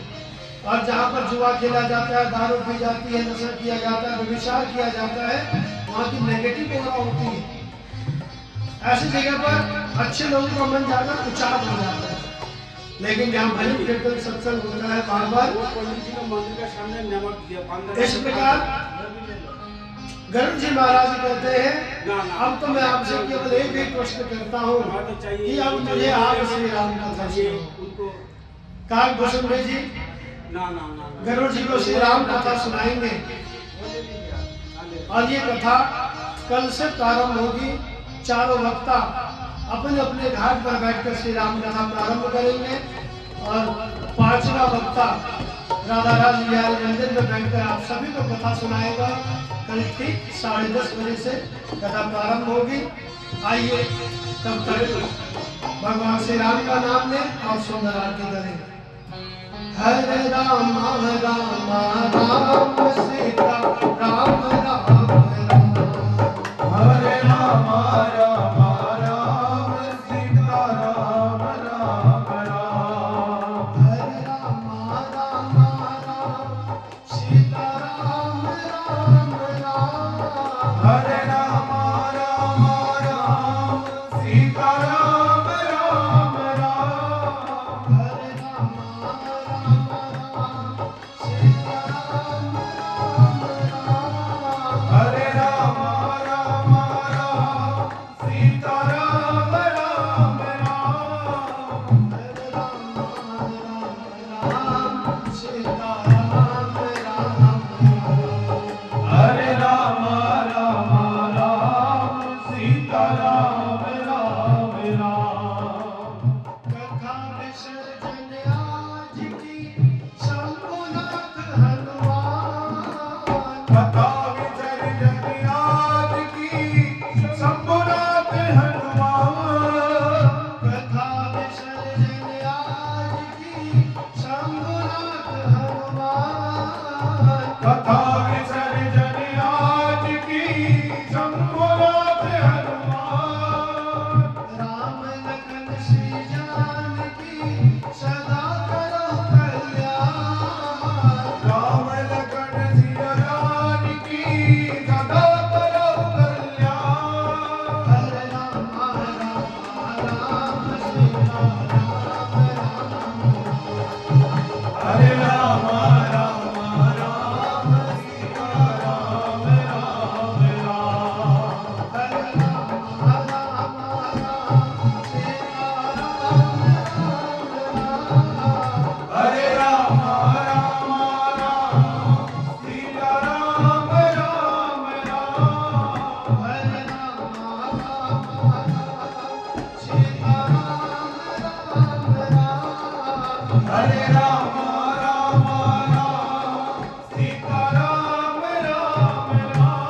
और जहाँ पर जुआ खेला जाता है, दारू पी जाती है, नशा किया जाता है, व्यभिचार किया जाता है, वहाँ की नेगेटिव औरा होती है। ऐसी जगह पर अच्छे लोगों का मन जाकर उचाट हो जाता है। लेकिन जहाँ भजन कीर्तन सत्संग होता है बार बार, इस प्रकार गरुड़ जी महाराज कहते हैं, अब तो मैं आपसे केवल एक ही प्रश्न करता हूँ कि अब मुझे आप श्री राम कथा सुनाओ। काकभूषण जी गरुड़ जी को श्री राम कथा सुनाएंगे, और ये कथा कल से प्रारंभ होगी। चारों वक्ता अपने अपने घाट पर बैठकर श्री राम कथा प्रारंभ करेंगे, और 5वां कथा वक्ता राधा राज विहार मंदिर में बैठकर आप सभी को कथा सुनाएगा। कल ठीक 10:30 बजे से कथा प्रारंभ होगी। आइए तब तक भगवान श्री राम का नाम लें और सुंदर आरती करें। हरे राम राम राम सीता राम राम राम। हरे राम राम राम सीता राम राम राम। हरे राम राम राम सीता राम राम राम। हरे राम राम राम सीता राम राम राम। हरे राम राम राम सीता राम राम राम। हरे राम राम राम सीता राम राम राम। हरे राम राम राम सीता राम राम राम। हरे राम राम राम सीता राम राम राम। कथा विसर्जन आज की शंभुनाथ हनुमान। कथा विसर्जन आज की शंभुनाथ हनुमान। कथा विसर्जन आज की शंभुनाथ हनुमान। कथा विसर्जन आज की शंभुनाथ हनुमान। राम लखन श्री जानकी सदा करो कल्याण। राम लखन सिया जानकी सदा करो कल्याण। हरे राम राम सीता राम राम। हरे राम राम राम सीता राम राम राम। हरे राम राम सीता राम राम। हरे राम राम राम सीता राम राम राम। हरे राम सीता राम राम। हरे राम राम राम सीता राम राम राम।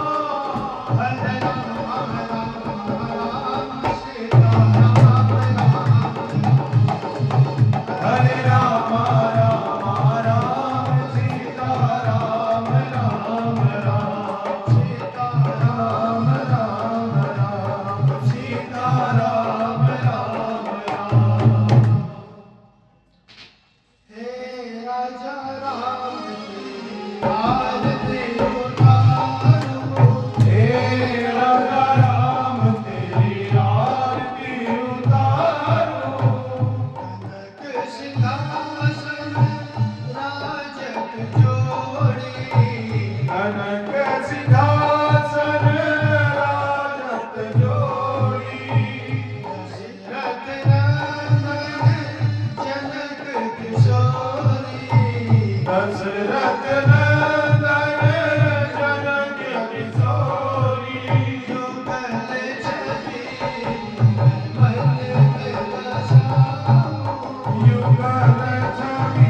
हरे राम सीता राम राम। हरे राम राम राम सीता राम राम राम। सीता राम राम राम सीता राम राम राम। हे राजा राम की आरती उतारो। हे राजा राम तेरी आरती उतारो। कनक सिंहासन राजत जोड़ी। कनक सिंहासन राजत जोड़ी। दशरथ नंदन जनक किशोरी। दशरथ नंदन जनक किशोरी। युगल छवि मन के बसाऊं। युगल छवि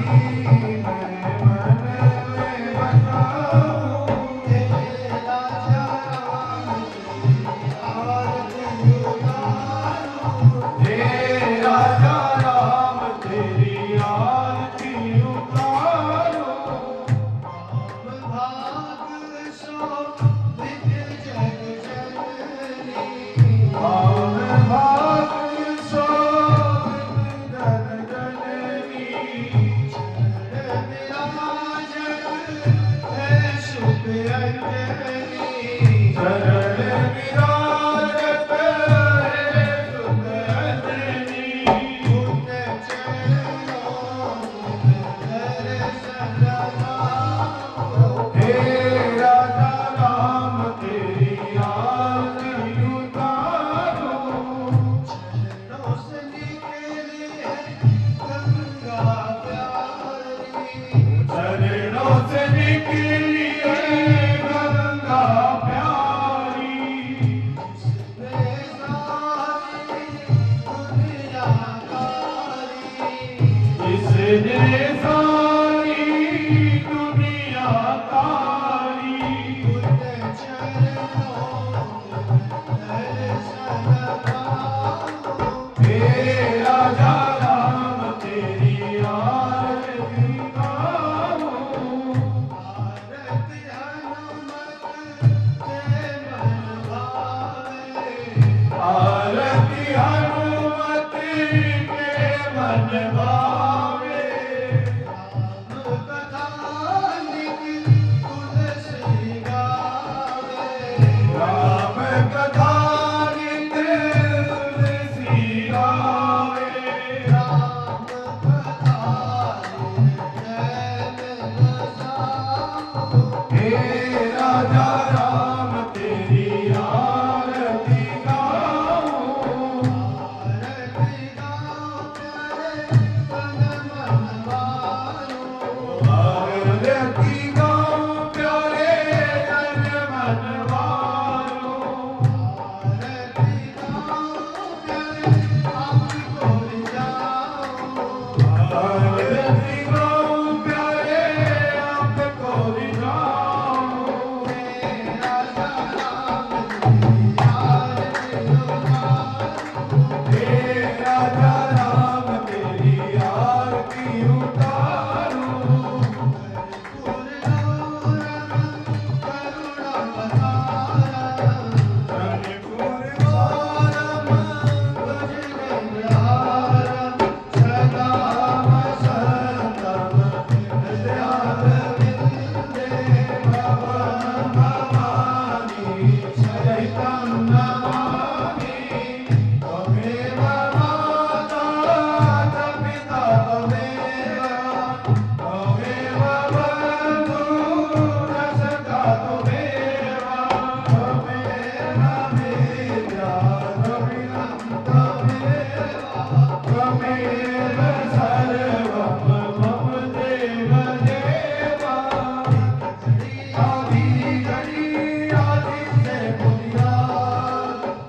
मैं मन में बसाऊं। हे राजा राम की आरती उतारो। हे राजा राम तेरी आरती उतारो। राम भाग सो विद्य जग जननी। पावन भाग्य शोभित जन जननी। चरण विराजत है शुभ अंजनी। चरण विराजत है सुख अंजनी। उन चरणों में दर्शन पाओ। हे राजा राम तेरी आरती उतारो। चरणों से निकले गंगा प्यारी। चरणों से निकली है गंगा प्यारी। जिसने सारी दुनिया तारी। जिसने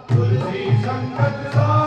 तुलसी संगत